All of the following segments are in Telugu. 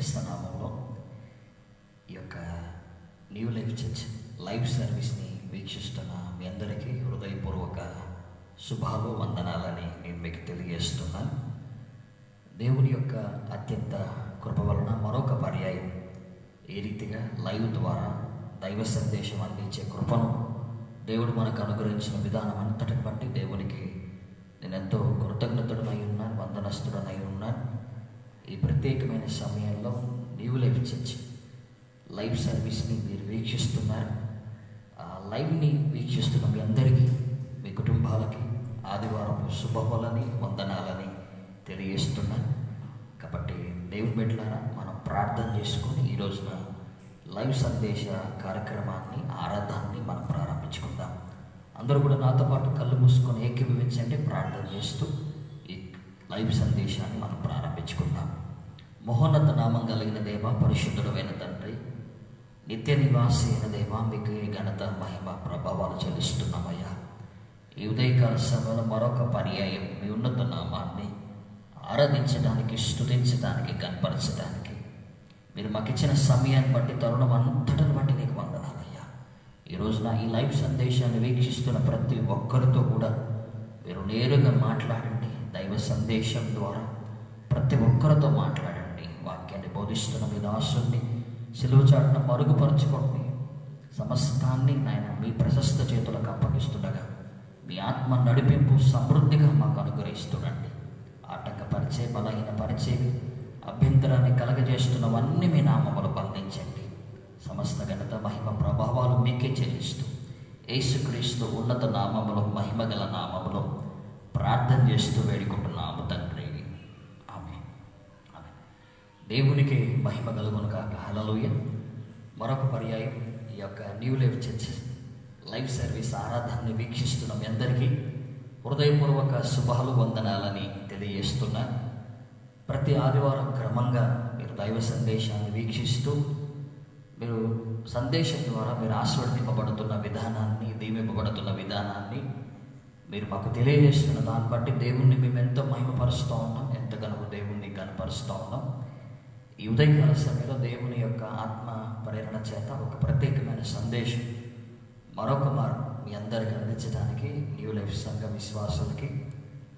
యేసుక్రీస్తు నామములో ఈ యొక్క న్యూ లైఫ్ చర్చ్ లైవ్ సర్వీస్ని వీక్షిస్తున్న మీ అందరికీ హృదయపూర్వక శుభాలు వందనాలని నేను మీకు తెలియజేస్తున్నాను. దేవుని యొక్క అత్యంత కృప వలన మరొక పర్యాయం ఈ రీతిగా లైవ్ ద్వారా దైవ సందేశం అందించే కృపను దేవుడు మనకు అనుగ్రహించిన విధానం అంతటిని బట్టి దేవునికి నేను ఎంతో కృతజ్ఞతుడనై ఉన్నాను, వందనస్తుడనై ఉన్నాను. ఈ ప్రత్యేకమైన సమయంలో న్యూ లైఫ్ చర్చ్ లైవ్ సర్వీస్ని మీరు వీక్షిస్తున్నారు. ఆ లైవ్ని వీక్షిస్తున్న మీ అందరికీ, మీ కుటుంబాలకి ఆదివారం శుభములని వందనాలని తెలియజేస్తున్నాను. కాబట్టి దేవుని బిడ్డలారా, మనం ప్రార్థన చేసుకొని ఈ రోజున లైవ్ సందేశ కార్యక్రమాన్ని, ఆరాధనని మనం ప్రారంభించుకుందాం. అందరూ కూడా నాతో పాటు కళ్ళు మూసుకొని ఏకీభవించండి. ప్రార్థన చేస్తూ ఈ లైవ్ సందేశాన్ని మనం ప్రారంభించుకుందాం. మహోన్నత నామం కలిగిన దేవ, పరిశుద్ధుడైన తండ్రి, నిత్య నివాసి అయిన దేవ, మీకు ఘనత మహిమ ప్రభావాలు చెల్లిస్తున్నామయ్యా. ఈ ఉదయకాల సమయంలో మరొక పర్యాయం మీ ఉన్నత నామాన్ని ఆరాధించడానికి, స్తుతించడానికి, కనపరచడానికి మీరు మాకు ఇచ్చిన సమయాన్ని బట్టి, తరుణం అంతటిని బట్టి నీకు వందనాలయ్యా. ఈ రోజున ఈ లైవ్ సందేశాన్ని వీక్షిస్తున్న ప్రతి ఒక్కరితో కూడా మీరు నేరుగా మాట్లాడండి. దైవ సందేశం ద్వారా ప్రతి ఒక్కరితో మాట్లాడండి. వాక్యాన్ని బోధిస్తున్న మీ దాసుని సిలువ చాటున మరుగుపరచుకోండి. సమస్తాన్ని నాయన మీ ప్రశస్త చేతులకు అప్పగిస్తుండగా మీ ఆత్మ నడిపింపు సమృద్ధిగా మాకు అనుగ్రహిస్తుండండి. ఆటంకపరిచే, బలహీనపరిచే, అభ్యంతరాన్ని కలగజేస్తున్నవన్నీ మీ నామములు బంధించండి. సమస్త ఘనత మహిమ ప్రభావాలు మీకే చెల్లిస్తూ యేసుక్రీస్తు ఉన్నత నామములో, మహిమగల నామములో ప్రార్థన చేస్తూ వేడుకుంటున్నాము తండ్రి, ఆమేన్. ఆమేన్. దేవునికి మహిమ కలుగును కాక. హల్లెలూయా. మరొక పర్యాయం ఈ యొక్క New Life Church live service ఆరాధనని వీక్షిస్తున్న మీ అందరికీ హృదయపూర్వక శుభాలు వందనాలని తెలియజేస్తున్నా. ప్రతి ఆదివారం క్రమంగా మీరు దైవ సందేశాన్ని వీక్షిస్తూ మీరు సందేశం ద్వారా మీరు ఆశీర్వదింపబడుతున్న విధానాన్ని, దీవింపబడుతున్న విధానాన్ని మీరు మాకు తెలియజేస్తున్న దాన్ని బట్టి దేవుణ్ణి మేము ఎంతో మహిమపరుస్తూ ఉన్నాం, ఎంతగానో దేవుణ్ణి కనపరుస్తూ ఉన్నాం. ఈ ఉదయకాల సమయంలో దేవుని యొక్క ఆత్మ ప్రేరణ చేత ఒక ప్రత్యేకమైన సందేశం మరొక మారు మీ అందరికీ అందించడానికి న్యూ లైఫ్ సంఘ విశ్వాసులకి,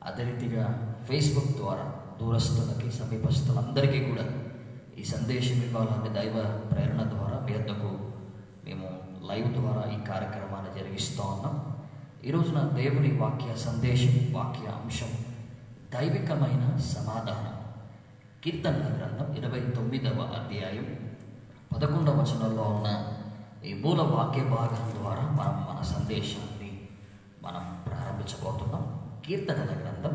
అదే రీతిగా ఫేస్బుక్ ద్వారా దూరస్తులకి, సమీపస్తులందరికీ కూడా ఈ సందేశం ఇవ్వాలని దైవ ప్రేరణ ద్వారా మీ వద్దకు మేము లైవ్ ద్వారా ఈ కార్యక్రమాన్ని జరిగిస్తూ ఉన్నాం. ఈ రోజున దేవుని వాక్య సందేశం, వాక్య అంశం దైవికమైన సమాధానం. కీర్తనల గ్రంథం 29వ అధ్యాయం 11వ వచనంలో ఉన్న ఈ మూల వాక్య భాగం ద్వారా మనం మన సందేశాన్ని మనం ప్రారంభించబోతున్నాం. కీర్తనల గ్రంథం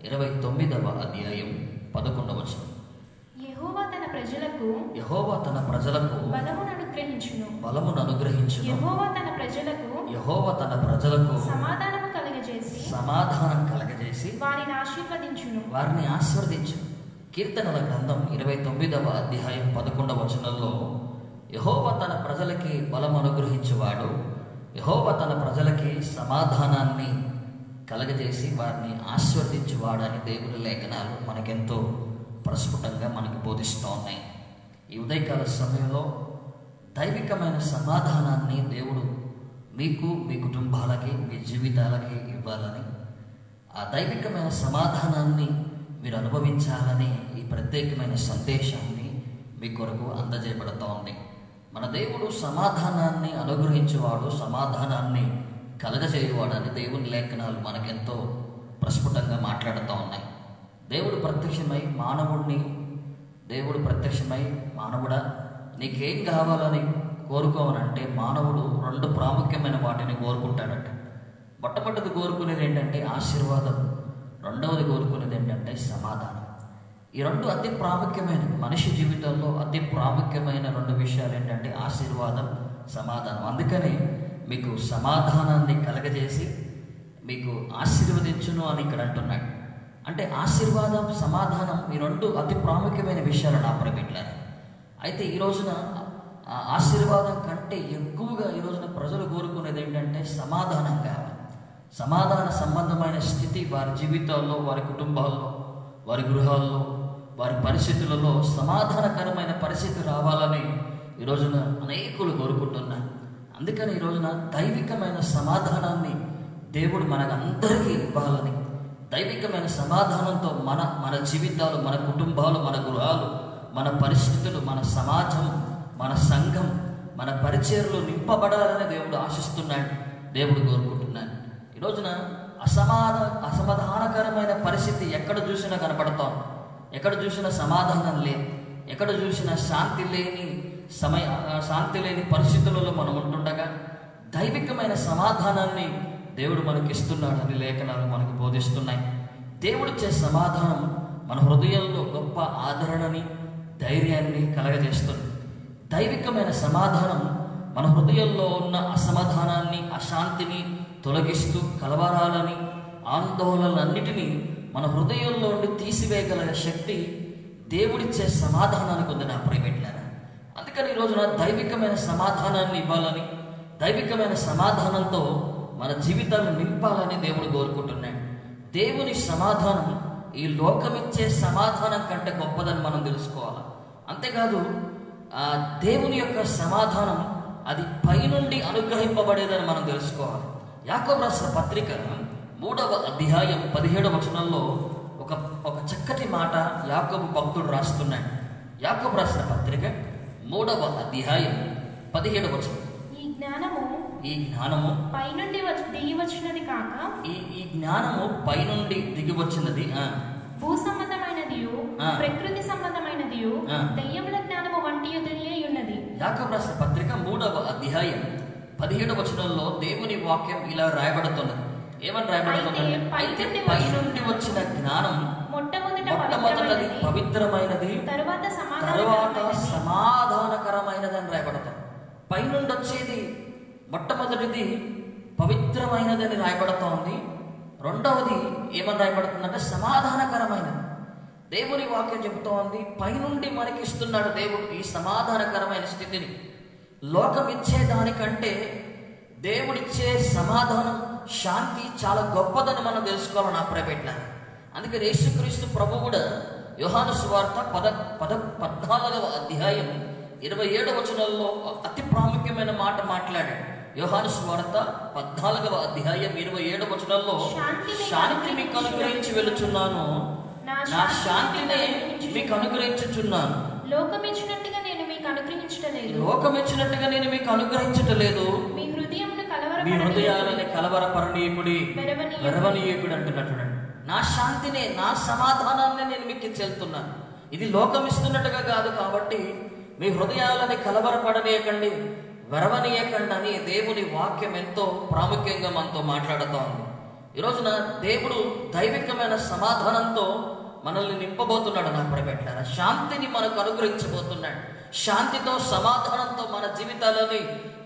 29వ అధ్యాయం 11వ వచనం. యెహోవా తన ప్రజలకు బలమును అనుగ్రహించును. యెహోవా తన ప్రజలకు సమాధానం కలగజేసి వారిని ఆశీర్వదించును. కీర్తనల గ్రంథం 29వ అధ్యాయం 11వ వచనంలో యెహోవా తన ప్రజలకి బలం అనుగ్రహించువాడు, యెహోవా తన ప్రజలకి సమాధానాన్ని కలగజేసి వారిని ఆశీర్వదించువాడు అని దేవుని లేఖనాలు మనకెంతో ప్రస్ఫుటంగా మనకి బోధిస్తూ ఉన్నాయి. ఈ ఉదయకాల సమయంలో దైవికమైన సమాధానాన్ని దేవుడు మీకు, మీ కుటుంబాలకి, మీ జీవితాలకి ఇవ్వాలని, ఆ దైవికమైన సమాధానాన్ని మీరు అనుభవించాలని ఈ ప్రత్యేకమైన సందేశాన్ని మీ కొరకు అందజేయబడుతూ ఉంది. మన దేవుడు సమాధానాన్ని అనుగ్రహించేవాడు, సమాధానాన్ని కలగజేయవాడు అని దేవుని లేఖనాలు మనకెంతో ప్రస్ఫుటంగా మాట్లాడుతూ ఉన్నాయి. దేవుడు ప్రత్యక్షమై మానవుడా నీకేం కావాలని కోరుకోవనంటే మానవుడు 2 ప్రాముఖ్యమైన వాటిని కోరుకుంటాడట. మొట్టమొదటిది కోరుకునేది ఏంటంటే ఆశీర్వాదం, రెండవది కోరుకునేది ఏంటంటే సమాధానం. ఈ 2 అతి ప్రాముఖ్యమైన, మనిషి జీవితంలో అతి ప్రాముఖ్యమైన 2 విషయాలు ఏంటంటే ఆశీర్వాదం, సమాధానం. అందుకని మీకు సమాధానాన్ని కలగజేసి మీకు ఆశీర్వదించును అని ఇక్కడ అంటున్నాడు. అంటే ఆశీర్వాదం, సమాధానం ఈ 2 అతి ప్రాముఖ్యమైన విషయాలు నా ప్రియమిత్రులారా. అయితే ఈ రోజున ఆశీర్వాదం కంటే ఎక్కువగా ఈ రోజున ప్రజలు కోరుకునేది ఏంటంటే సమాధానం కావాలి. సమాధాన సంబంధమైన స్థితి వారి జీవితాల్లో, వారి కుటుంబాల్లో, వారి గృహాల్లో, వారి పరిస్థితులలో సమాధానకరమైన పరిస్థితి రావాలని ఈ రోజున అనేకులు కోరుకుంటున్నారు. అందుకని ఈ రోజున దైవికమైన సమాధానాన్ని దేవుడు మనకందరికీ ఇవ్వాలని, దైవికమైన సమాధానంతో మన జీవితాలు, మన కుటుంబాలు, మన గృహాలు, మన పరిస్థితులు, మన సమాజం, మన సంఘం, మన పరిచర్లు నింపబడాలని దేవుడు ఆశిస్తున్నాడు, దేవుడు కోరుకుంటున్నాడు. ఈ రోజున అసమాధానకరమైన పరిస్థితి ఎక్కడ చూసినా కనపడతాం. ఎక్కడ చూసినా సమాధానం లేదు, ఎక్కడ చూసినా శాంతి లేని పరిస్థితులలో మనం ఉంటుండగా దైవికమైన సమాధానాన్ని దేవుడు మనకి ఇస్తున్నాడని లేఖనాలు మనకు బోధిస్తున్నాయి. దేవుడిచ్చే సమాధానం మన హృదయంలో గొప్ప ఆదరణని, ధైర్యాన్ని కలగజేస్తుంది. దైవికమైన సమాధానం మన హృదయంలో ఉన్న అసమాధానాన్ని, అశాంతిని తొలగిస్తూ కలవరాలని, ఆందోళనలన్నిటినీ మన హృదయంలో నుండి తీసివేయగల శక్తి దేవుడిచ్చే సమాధానానికి ఉంది నా ప్రియమిట్లారా. అందుకని ఈ రోజున దైవికమైన సమాధానాన్ని ఇవ్వాలని, దైవికమైన సమాధానంతో మన జీవితాలను నింపాలని దేవుడు కోరుకుంటున్నాడు. దేవుని సమాధానం ఈ లోకమిచ్చే సమాధానం కంటే గొప్పదని మనం తెలుసుకోవాలి. అంతేకాదు దేవుని యొక్క సమాధానం అది పైనుండి అనుగ్రహింపబడేదని మనం తెలుసుకోవాలి. యాకోబు రాసిన పత్రిక 3వ అధ్యాయం 17వ వచనంలో ఒక చక్కటి మాట యాకోబు భక్తుడు రాస్తున్నాడు. యాకోబు రాసిన పత్రిక 3వ అధ్యాయం 17వ వచనం. ఈ జ్ఞానము పైనుండి దిగి వచ్చినది కాక, ఈ జ్ఞానము పైనుండి దిగి వచ్చినది, భూ సంబంధమైనదియు ప్రకృతి సంబంధమైనదియు దెయ్యముల జ్ఞానము వంటి ఉన్నది. యాకోబు రాసిన పత్రిక 3వ అధ్యాయం 17వ వచనంలో దేవుని వాక్యం ఇలా రాయబడుతున్నది. ఏమని రాయబడుతున్నది? అయితే పైనుండి వచ్చిన జ్ఞానం మొట్టమొదటిది పవిత్రమైనది, తరువాత సమాధానకరమైనది అని రాయబడతాం. పైనుండి వచ్చేది మొట్టమొదటిది పవిత్రమైనదని రాయబడుతోంది. రెండవది ఏమని రాయబడుతుందంటే సమాధానకరమైనది. దేవుని వాక్యం చెబుతోంది పైనుండి మనకి ఇస్తున్నాడు దేవుడు ఈ సమాధానకరమైన స్థితిని. లోకం ఇచ్చేదానికంటే దేవుడిచ్చే సమాధానం, శాంతి చాలా గొప్పదని మనం తెలుసుకోవాలి నా ప్రియబిడ్డలారా. అందుకని యేసుక్రీస్తు ప్రభు కూడా యోహాను సువార్త 14వ అధ్యాయం 27వ వచనంలో అతి ప్రాముఖ్యమైన మాట మాట్లాడాడు. యోహాను సువార్త 14వ అధ్యాయం 27వ వచనంలో శాంతి మీకు అనుగ్రహించి వెళుచున్నాను, నా శాంతిని మీకు అనుగ్రహించుచున్నాను. లోకమిచ్చినట్టుగా నేను మీకు అనుగ్రహించటలేదు. మీ హృదయాలని కలవరపరనీయకుడి, వెరవనీయకుడు అంటున్నట్టు. నా శాంతిని, నా సమాధానాన్ని నేను మీకు చెల్తున్నాను. ఇది లోకం ఇస్తున్నట్టుగా కాదు. కాబట్టి మీ హృదయాలని కలవరపడనీయకండి, వెరవనీయకండి అని దేవుని వాక్యం ఎంతో ప్రాముఖ్యంగా మనతో మాట్లాడుతోంది. ఈరోజున దేవుడు దైవికమైన సమాధానంతో మనల్ని నింపబోతున్నాడు నా ప్రియబిడ్డలారా. శాంతిని మనకు అనుగ్రహించబోతున్నాడు. శాంతితో, సమాధానంతో మన జీవితాలని,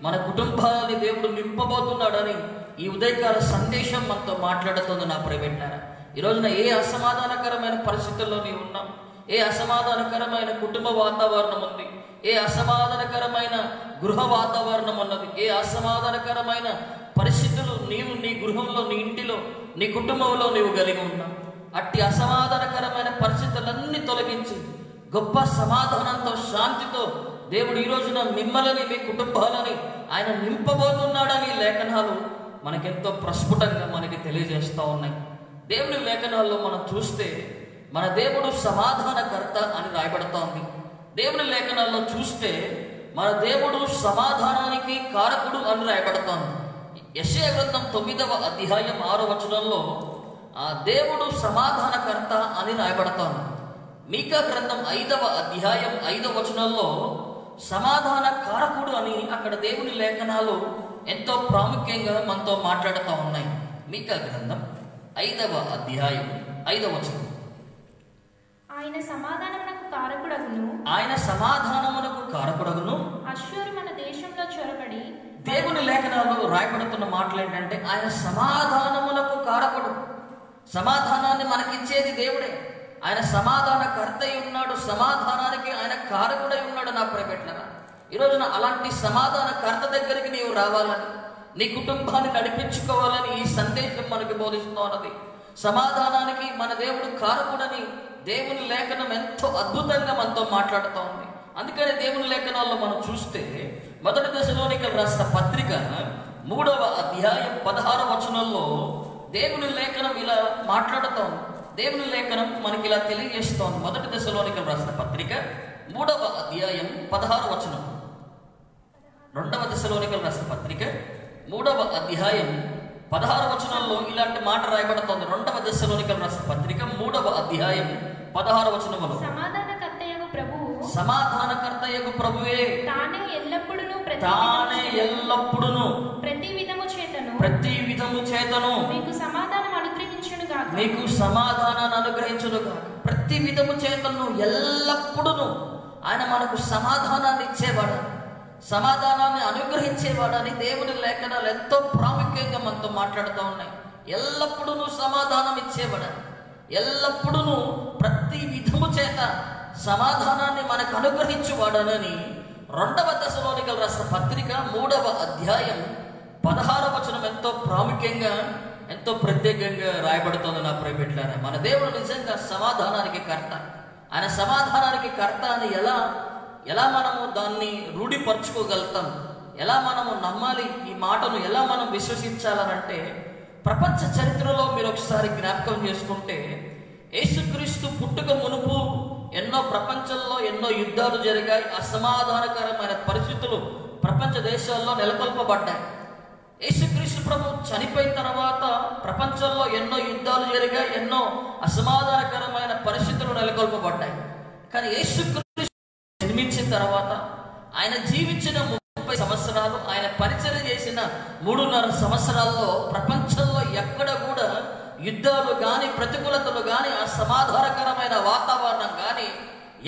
మన కుటుంబాలని దేవుడు నింపబోతున్నాడని ఈ ఉదయకాల సందేశం మనతో మాట్లాడుతుంది నా ప్రియబిడ్డలారా. ఈరోజున ఏ అసమాధానకరమైన పరిస్థితుల్లో నీవు ఉన్నాం, ఏ అసమాధానకరమైన కుటుంబ వాతావరణం ఉంది, ఏ అసమాధానకరమైన గృహ వాతావరణం ఉన్నది, ఏ అసమాధానకరమైన పరిస్థితులు నీవు నీ గృహంలో, నీ ఇంటిలో, నీ కుటుంబంలో నీవు కలిగి ఉన్నావు. అట్టి అసమాధానకరమైన పరిస్థితులన్నీ తొలగించి గొప్ప సమాధానంతో, శాంతితో దేవుడు ఈ రోజున మిమ్మల్ని, మీ కుటుంబాలని ఆయన నింపబోతున్నాడని లేఖనాలు మనకెంతో ప్రస్ఫుటంగా మనకి తెలియజేస్తూ ఉన్నాయి. దేవుడి లేఖనాల్లో మనం చూస్తే మన దేవుడు సమాధానకర్త అని రాయబడుతోంది. దేవుని లేఖనాల్లో చూస్తే మన దేవుడు సమాధానానికి కారకుడు అని రాయబడుతోంది. యెషయా గ్రంథం 9వ అధ్యాయం 6వ వచనంలో దేవుడు సమాధానకర్త అని రాయబడుతోంది. మీకా గ్రంథం 5వ అధ్యాయం 5వ వచనంలో సమాధాన కారకుడు అని అక్కడ దేవుని లేఖనాలు ఎంతో ప్రాముఖ్యంగా మనతో మాట్లాడుతూ ఉన్నాయి. మీకా గ్రంథం 5వ అధ్యాయం 5వ వచనం. ఆయన సమాధానమునకు కారకుడగును అశ్షూరు మన దేశంలో చొరబడి. దేవుని లేఖనాలు రాయబడుతున్న మాటలు ఏంటంటే ఆయన సమాధానమునకు కారకుడు. సమాధానాన్ని మనకిచ్చేది దేవుడే. ఆయన సమాధానకర్తై ఉన్నాడు, సమాధానానికి ఆయన కారకుడై ఉన్నాడు నా ప్రియబిడ్డలారా. ఈరోజున అలాంటి సమాధానకర్త దగ్గరికి నీవు రావాలని, నీ కుటుంబాన్ని నడిపించుకోవాలని ఈ సందేశం మనకి బోధిస్తున్నది. సమాధానానికి మన దేవుడు కారకుడని దేవుని లేఖనం ఎంతో అద్భుతంగా మనతో మాట్లాడుతూ ఉంది. అందుకని దేవుని లేఖనాల్లో మనం చూస్తే మొదటి దశలోనికలు రాసిన పత్రిక 3వ అధ్యాయం 16వ వచనంలో దేవుని లేఖనం ఇలా మాట్లాడుతాం. దేవుని లేఖనం మనకి ఇలా తెలియజేస్తాం. మొదటి దశలోనికలు రాసిన పత్రిక 3వ అధ్యాయం 16వ వచనం. 2వ దశలోనికలు రాసిన పత్రిక 3వ అధ్యాయం 16వ వచనంలో ఇలాంటి మాట రాయబడుతోంది. 2వ దశలోనికలు రాసిన పత్రిక 3వ అధ్యాయం 16వ వచనంలో సమాధానకర్తయగు ప్రభువే తానే ఎల్లప్పుడును ప్రతి విధము చేతను మీకు సమాధానాన్ని అనుగ్రహించునుగాక. ప్రతి విధము చేతను ఎల్లప్పుడును ఆయన మనకు సమాధానాన్ని ఇచ్చేవాడు, సమాధానాన్ని అనుగ్రహించేవాడని దేవుని లేఖనాలు ఎంతో ప్రాముఖ్యంగా మనతో మాట్లాడుతూ ఉన్నాయి. ఎల్లప్పుడూ సమాధానం ఇచ్చేవాడు, ఎల్లప్పుడూ ప్రతి విధము చేత సమాధానాన్ని మనకు అనుగ్రహించువాడనని 2వ దశలోనికలు రాసిన పత్రిక 3వ అధ్యాయం 16వ వచనం ఎంతో ప్రాముఖ్యంగా ఎంతో ప్రత్యేకంగా రాయబడుతుంది. నా ప్రియబిడ్డలారా, మన దేవుడు నిజంగా సమాధానానికి కర్త. ఆయన సమాధానానికి కర్త అని ఎలా మనము దాన్ని రూఢిపరచుకోగలుగుతాం, ఎలా మనము నమ్మాలి, ఈ మాటను ఎలా మనం విశ్వసించాలనంటే, ప్రపంచ చరిత్రలో మీరు ఒకసారి జ్ఞాపకం చేసుకుంటే యేసుక్రీస్తు పుట్టుక మునుపు ప్రపంచంలో ఎన్నో యుద్ధాలు జరిగాయి. అసమాధానకరమైన పరిస్థితులు ప్రపంచ దేశాల్లో నెలకొల్పబడ్డాయి. యేసుక్రీస్తు ప్రభు చనిపోయిన తర్వాత ప్రపంచంలో ఎన్నో యుద్ధాలు జరిగాయి, ఎన్నో అసమాధానకరమైన పరిస్థితులు నెలకొల్పబడ్డాయి. కానీ యేసుక్రీస్తు జన్మించిన తర్వాత ఆయన జీవించిన 30 సంవత్సరాలు, ఆయన పరిచయం చేసిన 3.5 సంవత్సరాల్లో ప్రపంచంలో ఎక్కడ కూడా యుద్ధాలు కానీ, ప్రతికూలతలు కానీ, అసమాధానకరమైన వాతావరణం కానీ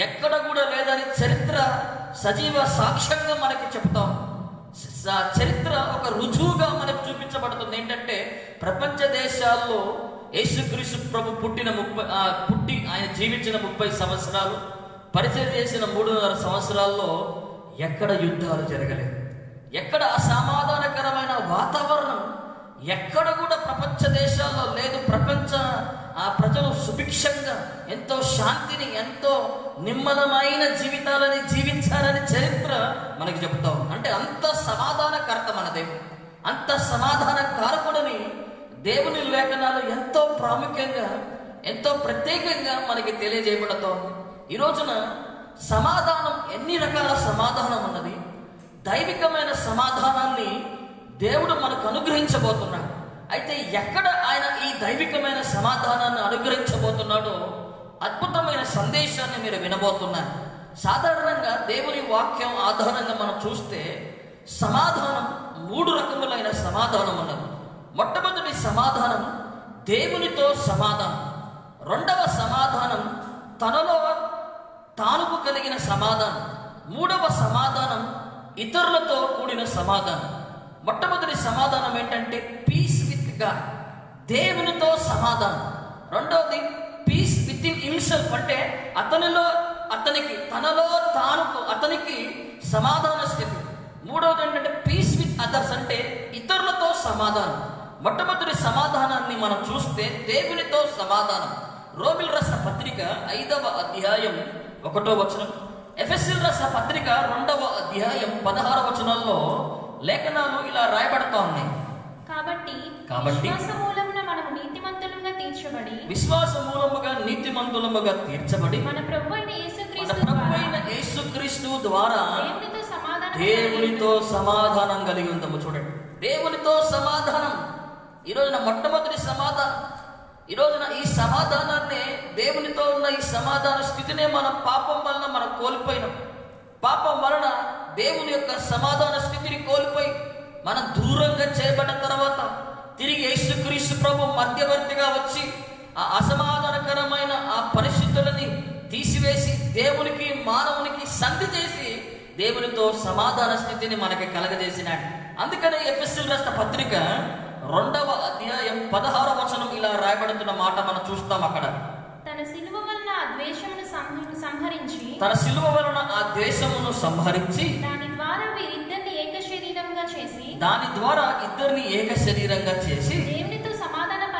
ఎక్కడ కూడా లేదని చరిత్ర సజీవ సాక్ష్యంగా మనకి చెప్తాం. చరిత్ర ఒక రుజువుగా మనకు చూపించబడుతుంది. ఏంటంటే ప్రపంచ దేశాల్లో యేసుక్రీస్తు ప్రభు పుట్టి ఆయన జీవించిన 30 సంవత్సరాలు, పరిచయం చేసిన 3.5 సంవత్సరాల్లో ఎక్కడ యుద్ధాలు జరగలేదు, ఎక్కడ అసమాధానకరమైన వాతావరణం ఎక్కడ కూడా ప్రపంచ దేశాల్లో లేదు. ప్రజలు సుభిక్షంగా ఎంతో శాంతిని, ఎంతో నిమ్మలమైన జీవితాలని జీవించాలని చరిత్ర మనకి చెప్తాం. అంటే అంత సమాధానకర్త మన దేవుడు, అంత సమాధాన కారకుడని దేవుని లేఖనాలు ఎంతో ప్రాముఖ్యంగా ఎంతో ప్రత్యేకంగా మనకి తెలియజేయబడుతోంది. ఈ రోజున సమాధానం, ఎన్ని రకాల సమాధానం ఉన్నది. దైవికమైన సమాధానాన్ని దేవుడు మనకు అనుగ్రహించబోతున్నాడు. అయితే ఎక్కడ ఆయన ఈ దైవికమైన సమాధానాన్ని అనుగ్రహించబోతున్నాడో అద్భుతమైన సందేశాన్ని మీరు వినబోతున్నారు. సాధారణంగా దేవుని వాక్యం ఆధారంగా మనం చూస్తే సమాధానం 3 రకములైన సమాధానం ఉన్నది. మొట్టమొదటి సమాధానం దేవునితో సమాధానం, రెండవ సమాధానం తనలో తానుకు కలిగిన సమాధానం, మూడవ సమాధానం ఇతరులతో కూడిన సమాధానం. మొట్టమొదటి సమాధానం ఏంటంటే పీస్ విత్ గాడ్, దేవునితో సమాధానం. రెండవది పీస్ విత్ ఇన్ హిమ్సెల్ఫ్, అంటే తనలో తానుకు అతనికి సమాధాన స్థితి. మూడవది ఏంటంటే పీస్ విత్ అదర్స్, అంటే ఇతరులతో సమాధానం. మొట్టమొదటి సమాధానాన్ని మనం చూస్తే దేవునితో సమాధానం. రోమిల్ రాసిన పత్రిక 5వ అధ్యాయం 1వ వచనం, ఎఫెసీయుల రాసిన పత్రిక 2వ అధ్యాయం 16వ వచనంలో లేఖనాలు ఇలా రాయబడతా ఉన్నాయి. కాబట్టి విశ్వాస మూలముగా నీతిమంతులముగా తీర్చబడి మన ప్రభువైన యేసుక్రీస్తు ద్వారా దేవునితో సమాధానం కలిగి ఉందాము. చూడండి, దేవునితో సమాధానం. ఈ రోజున మొట్టమొదటి సమాధానం, ఈ రోజున ఈ సమాధానాన్ని, దేవునితో ఉన్న ఈ సమాధాన స్థితినే మనం పాపం వలన మనం కోల్పోయినాం. పాపం వలన దేవుని యొక్క సమాధాన స్థితిని కోల్పోయి మనం దూరంగా చేయబడిన తర్వాత తిరిగి యేసుక్రీస్తు ప్రభు మధ్యవర్తిగా వచ్చి ఆ అసమాధానకరమైన ఆ పరిస్థితులని తీసివేసి దేవునికి మానవునికి సంధి చేసి దేవునితో సమాధాన స్థితిని మనకి కలగజేసినాడు. అందుకనే ఎఫెసీయుల రాసిన పత్రిక 2వ అధ్యాయం 16వ వచనం ఇలా రాయబడుతున్న మాట మనం చూస్తాం. అక్కడ తన సిలువ వలన ఆ ద్వేషమును సంహరించి దాని ద్వారా ఇద్దరిని ఏక శరీరంగా చేసి దేవునితో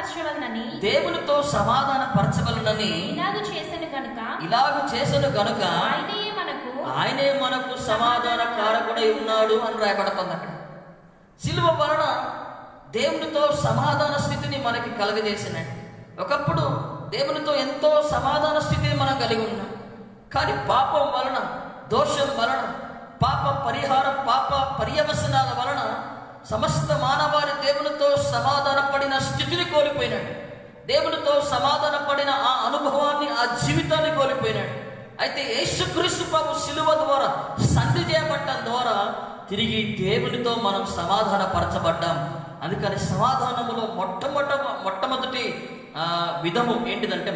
సమాధానపరచవలనని దేవునితో సమాధానపరచవలనని ఇలాగు చేసెను గనుక ఆయనే మనకు సమాధాన కారకుడై ఉన్నాడు అని రాయబడుతుంది అక్కడ. సిలువ వలన దేవునితో సమాధాన స్థితిని మనకి కలగజేసినట్టు. ఒకప్పుడు దేవునితో ఎంతో సమాధాన స్థితిని మనం కలిగి ఉన్నాం. కానీ పాపం వలన, దోషం వలన, పాప పరిహారం, పాప పర్యవసనాల వలన సమస్త మానవాళి దేవునితో సమాధాన పడిన స్థితిని కోల్పోయినాడు. దేవునితో సమాధాన పడిన ఆ అనుభవాన్ని, ఆ జీవితాన్ని కోల్పోయినాడు. అయితే యేసుక్రీస్తు ప్రభు సిలువ ద్వారా సంధి చేయబడటం ద్వారా తిరిగి దేవునితో మనం సమాధాన పరచబడ్డాం. అందుకని సమాధానములో మొట్టమొదటి విధము ఏంటిదంటే,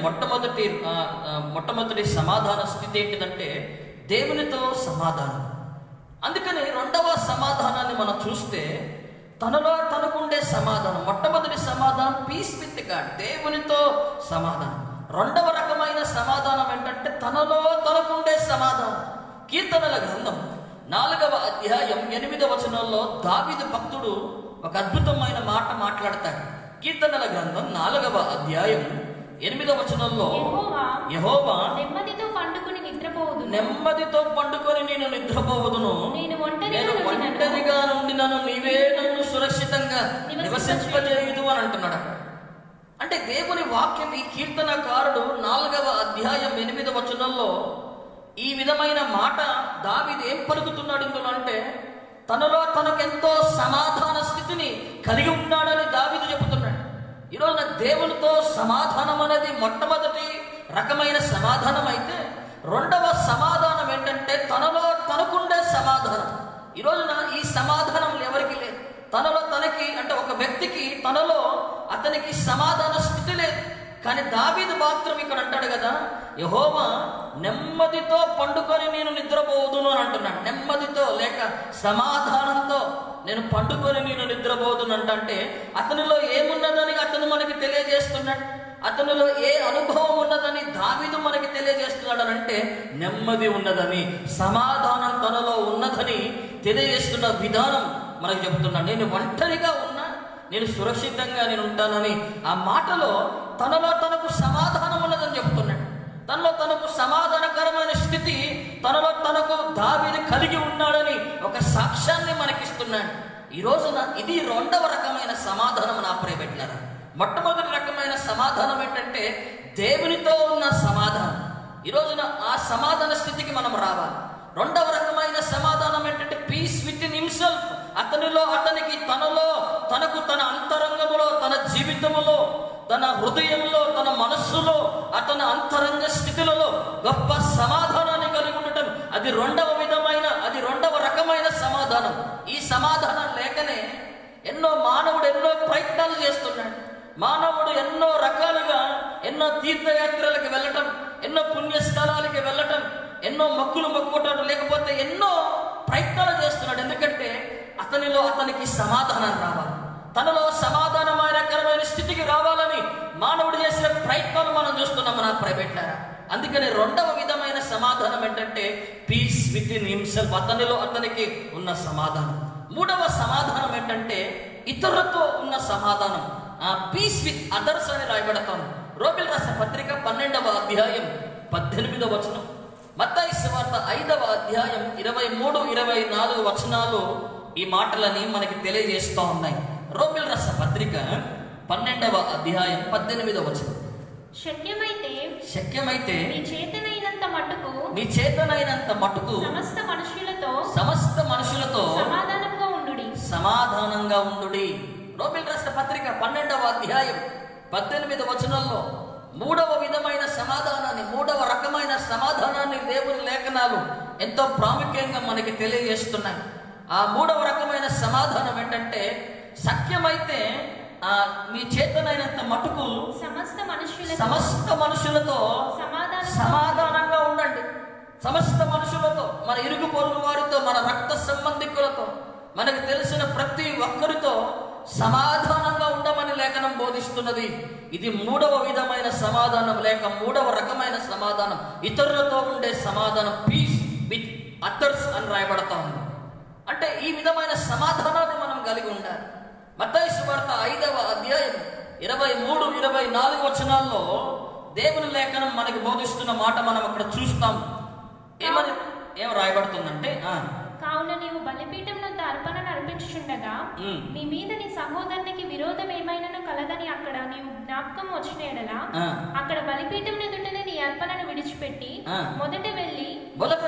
మొట్టమొదటి సమాధాన స్థితి ఏంటిదంటే దేవునితో సమాధానం. అందుకని రెండవ సమాధానాన్ని మనం చూస్తే తనలో తనకుండే సమాధానం. మొట్టమొదటి సమాధానం పీస్ విత్ గాడ్, దేవునితో సమాధానం. రెండవ రకమైన సమాధానం ఏంటంటే తనలో తనకుండే సమాధానం. కీర్తనల గ్రంథం 4వ అధ్యాయం 8వ వచనంలో దావీదు భక్తుడు ఒక అద్భుతమైన మాట మాట్లాడతాడు. కీర్తనల గ్రంథం 4వ అధ్యాయం 8వ వచనంలో యెహోవా నెమ్మదితో పండుకొని నేను నిద్రపోవదును, నేను ఒంటరిగా నుండి నీవే నన్ను సురక్షితంగా నివసింపజేయుదు అని అంటున్నాడు. అంటే దేవుని వాక్యం, ఈ కీర్తనకారుడు 4వ అధ్యాయం 8వ వచనంలో ఈ విధమైన మాట దావీదు ఏం పలుకుతున్నాడు ఇందులో అంటే, తనలో తనకెంతో సమాధాన స్థితిని కలిగి ఉన్నాడని దావీదు చెబుతున్నాడు. ఈరోజు దేవునితో సమాధానం అనేది మొట్టమొదటి రకమైన సమాధానం అయితే, రెండవ సమాధానం ఏంటంటే తనలో తనకుండే సమాధానం. ఈరోజున ఈ సమాధానం ఎవరికి లేదు. తనలో తనకి అంటే ఒక వ్యక్తికి తనలో అతనికి సమాధాన స్థితి లేదు. కానీ దావీదు మాత్రం ఇక్కడ అంటాడు కదా, యెహోవా నెమ్మదితో పండుకొని నేను నిద్రపోదును అని అంటున్నాడు. నెమ్మదితో లేక సమాధానంతో నేను పండుకొని నేను నిద్రపోదును అంటే అతనిలో ఏమున్నదని అతను మనకి తెలియజేస్తున్నాడు. అతనిలో ఏ అనుభవం ఉన్నదని దావీదు మనకి తెలియజేస్తున్నాడు అని అంటే నెమ్మది ఉన్నదని, సమాధానం తనలో ఉన్నదని తెలియజేస్తున్న విధానం మనకు చెబుతున్నాడు. నేను ఒంటరిగా ఉన్నా, నేను సురక్షితంగా నేను ఉంటానని ఆ మాటలో తనలో తనకు సమాధానం ఉన్నదని చెప్తున్నాడు. తనలో తనకు సమాధానకరమైన స్థితి తనలో తనకు దావీదు కలిగి ఉన్నాడని ఒక సాక్ష్యాన్ని మనకిస్తున్నాడు. ఈ రోజున ఇది రెండవ రకమైన సమాధానం నా ప్రియబిడ్డలారా. మొట్టమొదటి రకమైన సమాధానం ఏంటంటే దేవునితో ఉన్న సమాధానం. ఈ రోజున ఆ సమాధాన స్థితికి మనం రావాలి. రెండవ రకమైన సమాధానం ఏంటంటే పీస్ విత్ ఇన్ హిమ్సెల్ఫ్. అతనికి తనలో తనకు తన అంతరంగములో, తన జీవితములో, తన హృదయంలో, తన మనస్సులో, అతని అంతరంగ స్థితులలో గొప్ప సమాధానాన్ని కలిగి ఉండటం, అది రెండవ రకమైన సమాధానం. ఈ సమాధానం లేకనే మానవుడు ఎన్నో ప్రయత్నాలు చేస్తున్నాడు. మానవుడు ఎన్నో రకాలుగా ఎన్నో తీర్థయాత్రలకు వెళ్ళటం, ఎన్నో పుణ్యస్థలాలకి వెళ్ళటం, ఎన్నో మొక్కులు మొక్కుకోవటం, లేకపోతే ఎన్నో ప్రయత్నాలు చేస్తున్నాడు. ఎందుకంటే అతనికి సమాధానం రావాలి. తనలో సమాధానకరమైన స్థితికి రావాలని మానవుడు చేసిన ప్రయత్నాలు మనం చూస్తున్నాం మన ప్రైవేట్లారా. అందుకని రెండవ విధమైన సమాధానం ఏంటంటే పీస్ విత్ ఇన్ హిమ్సెల్ఫ్. అతనికి ఉన్న సమాధానం. మూడవ సమాధానం ఏంటంటే ఇతరులతో ఉన్న సమాధానం, పీస్ విత్ అదర్స్ అని రాయబడతాను. రోమిల్ రాసిన పత్రిక 12వ అధ్యాయం 18వ వచనం, మత్తయి సువార్త 5వ అధ్యాయం 23-24 వచనాలు ఈ మాటలని మనకి తెలియజేస్తూ ఉన్నాయి. రోమిల్ రాసిన పత్రిక 12వ అధ్యాయం 18వ వచనం, శక్యమైతే మీ చేతనైనంత మట్టుకు సమస్త మనుషులతో సమాధానంగా ఉండుడి. రోమిల్ రాసిన పత్రిక 12వ అధ్యాయం 18వ వచనంలో మూడవ విధమైన సమాధానాన్ని, మూడవ రకమైన సమాధానాన్ని దేవుని లేఖనాలు ఎంతో ప్రాముఖ్యంగా మనకి తెలియజేస్తున్నాయి. ఆ మూడవ రకమైన సమాధానం ఏంటంటే సఖ్యమైతే మీ చేతనైనంత మటుకు సమస్త మనుషులతో సమాధానంగా ఉండండి. సమస్త మనుషులతో, మన ఇరుగు పొరుగు వారితో, మన రక్త సంబంధికులతో, మనకు తెలిసిన ప్రతి ఒక్కరితో సమాధానంగా ఉండమని లేఖనం బోధిస్తున్నది. ఇది మూడవ విధమైన సమాధానం లేక మూడవ రకమైన సమాధానం, ఇతరులతో ఉండే సమాధానం, పీస్ విత్ అదర్స్ అని రాయబడతా ఉంది. అంటే ఈ విధమైన సమాధానాన్ని మనం కలిగి ఉండాలి. మత్తయి సువార్త 5వ అధ్యాయం 23, 24 వచనాల్లో దేవుని లేఖనం మనకి బోధిస్తున్న మాట మనం అక్కడ చూస్తాం. ఏం రాయబడుతుందంటే, కావున నీవు బలిపీఠం నందు అర్పణను అర్పించుచుండగా నీ మీద నీ సహోదరునికి విరోధం ఏమైనాను కలదని అక్కడ నీవు జ్ఞాపకం వచ్చిన ఎడల అక్కడ బలిపీఠం ఎదుటనే నీ అర్పణను విడిచిపెట్టి మొదట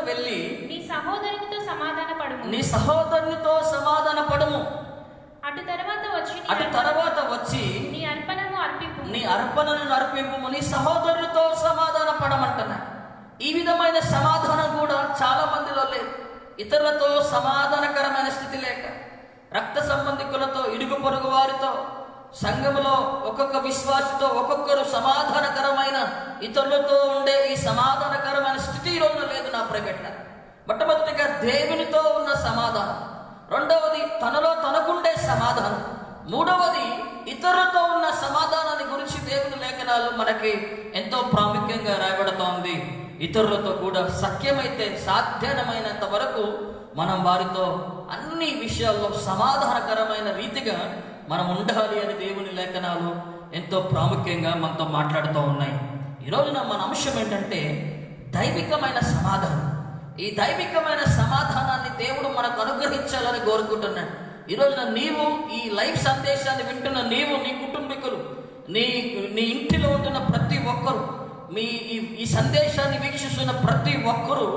వెళ్ళి నీ సహోదరునితో సమాధాన పడుము. అటు తర్వాత వచ్చి నీ అర్పణను అర్పింపు, నీ సహోదరునితో సమాధాన పడమంటున్నా. ఈ విధమైన సమాధానం కూడా చాలా మందిలో లేదు. ఇతరులతో సమాధానకరమైన స్థితి లేక, రక్త సంబంధికులతో, ఇరుగు పొరుగు వారితో, సంఘములో ఒక్కొక్క విశ్వాసితో ఒక్కొక్కరు సమాధానకరమైన ఇతరులతో ఉండే ఈ సమాధానకరమైన స్థితి ఈరోజు లేదు నా ప్రైవేట్ల. మొట్టమొదటిగా దేవునితో ఉన్న సమాధానం, రెండవది తనలో తనకుండే సమాధానం, మూడవది ఇతరులతో ఉన్న సమాధానాన్ని గురించి దేవుని లేఖనాలు మనకి ఎంతో ప్రాముఖ్యంగా రాయబడుతోంది. ఇతరులతో కూడా సఖ్యమైతే సాధ్యమైనంత వరకు మనం వారితో అన్ని విషయాల్లో సమాధానకరమైన రీతిగా మనం ఉండాలి అని దేవుని లేఖనాలు ఎంతో ప్రాముఖ్యంగా మనతో మాట్లాడుతూ ఉన్నాయి. ఈరోజున మన అంశం ఏంటంటే దైవికమైన సమాధానం. ఈ దైవికమైన సమాధానాన్ని దేవుడు మనకు అనుగ్రహించాలని కోరుకుంటున్నాడు. ఈరోజున నీవు ఈ లైవ్ సందేశాన్ని వింటున్న నీవు, నీ కుటుంబీకులు, నీ ఇంటిలో ఉంటున్న ప్రతి ఒక్కరు, ఈ సందేశాన్ని వీక్షిస్తున్న ప్రతి ఒక్కరూ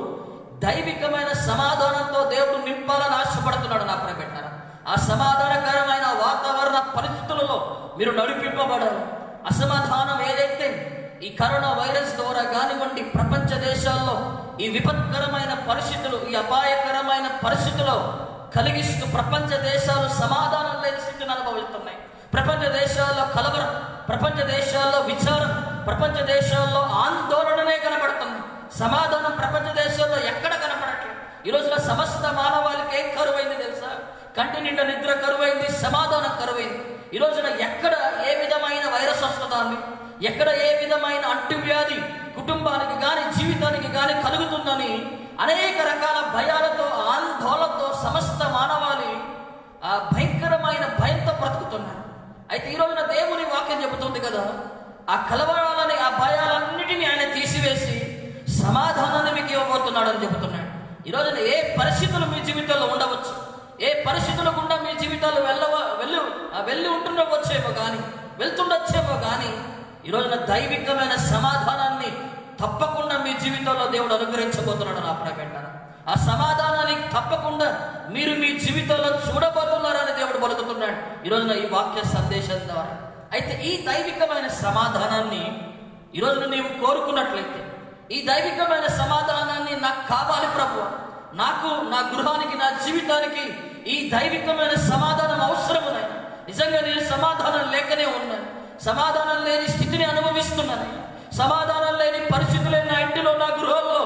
దైవికమైన సమాధానంతో దేవుడు నింపాలని ఆశపడుతున్నాడు నా ప్రియబిడ్డలారా. ఆ సమాధానకరమైన వాతావరణ పరిస్థితులలో మీరు నడిపింపబడాలి. అసమాధానం ఏదైతే ఈ కరోనా వైరస్ ద్వారా కానివ్వండి, ప్రపంచ దేశాల్లో ఈ విపత్కరమైన పరిస్థితులు, ఈ అపాయకరమైన పరిస్థితుల్లో కలిగిస్తూ ప్రపంచ దేశాలు సమాధానం లేని స్థితిని అనుభవిస్తున్నాయి. ప్రపంచ దేశాల్లో కలవరం, ప్రపంచ దేశాల్లో విచారం, ప్రపంచ దేశాల్లో ఆందోళననే కనబడుతుంది. సమాధానం ప్రపంచ దేశాల్లో ఎక్కడ కనపడట్లేదు. ఈ రోజున సమస్త మానవాళికి ఏం కరువైంది తెలుసా? కంటి నిండా నిద్ర కరువైంది, సమాధానం కరువైంది. ఈ రోజున ఎక్కడ ఏ విధమైన వైరస్ వస్తుందని, ఎక్కడ ఏ విధమైన అంటువ్యాధి కుటుంబానికి కానీ జీవితానికి కానీ కలుగుతుందని అనేక రకాల భయాలతో, ఆందోళనతో సమస్త మానవాళి ఆ భయంకరమైన భయంతో బ్రతుకుతున్నారు. అయితే ఈ రోజున దేవుని వాక్యం చెబుతుంది కదా, ఆ కలవరాలని, ఆ భయాలన్నిటినీ ఆయన తీసివేసి సమాధానాన్ని మీకు ఇవ్వబోతున్నాడు అని చెబుతున్నాడు. ఈ రోజున ఏ పరిస్థితులు మీ జీవితంలో ఉండవచ్చు, ఏ పరిస్థితులు గుండా మీ జీవితాలు వెళ్ళి వెళ్తుండొచ్చేమో కానీ ఈ రోజున దైవికమైన సమాధానాన్ని తప్పకుండా మీ జీవితంలో దేవుడు అనుగ్రహించబోతున్నాడు నా ప్రియబిడ్డలారా. ఆ సమాధానాన్ని తప్పకుండా మీరు మీ జీవితంలో చూడబోతున్నారని దేవుడు పలుకుతున్నాడు ఈ రోజున ఈ వాక్య సందేశం ద్వారా. అయితే ఈ దైవికమైన సమాధానాన్ని ఈ రోజున నీవు కోరుకున్నట్లయితే, ఈ దైవికమైన సమాధానాన్ని నాకు కావాలి ప్రభువా, నాకు, నా గృహానికి, నా జీవితానికి ఈ దైవికమైన సమాధానం అవసరమున్నాయి. నిజంగా నేను సమాధానం లేకనే ఉన్నాను, సమాధానం లేని స్థితిని అనుభవిస్తున్నాను, సమాధానం లేని పరిస్థితులే నా ఇంటిలో, నా గృహంలో,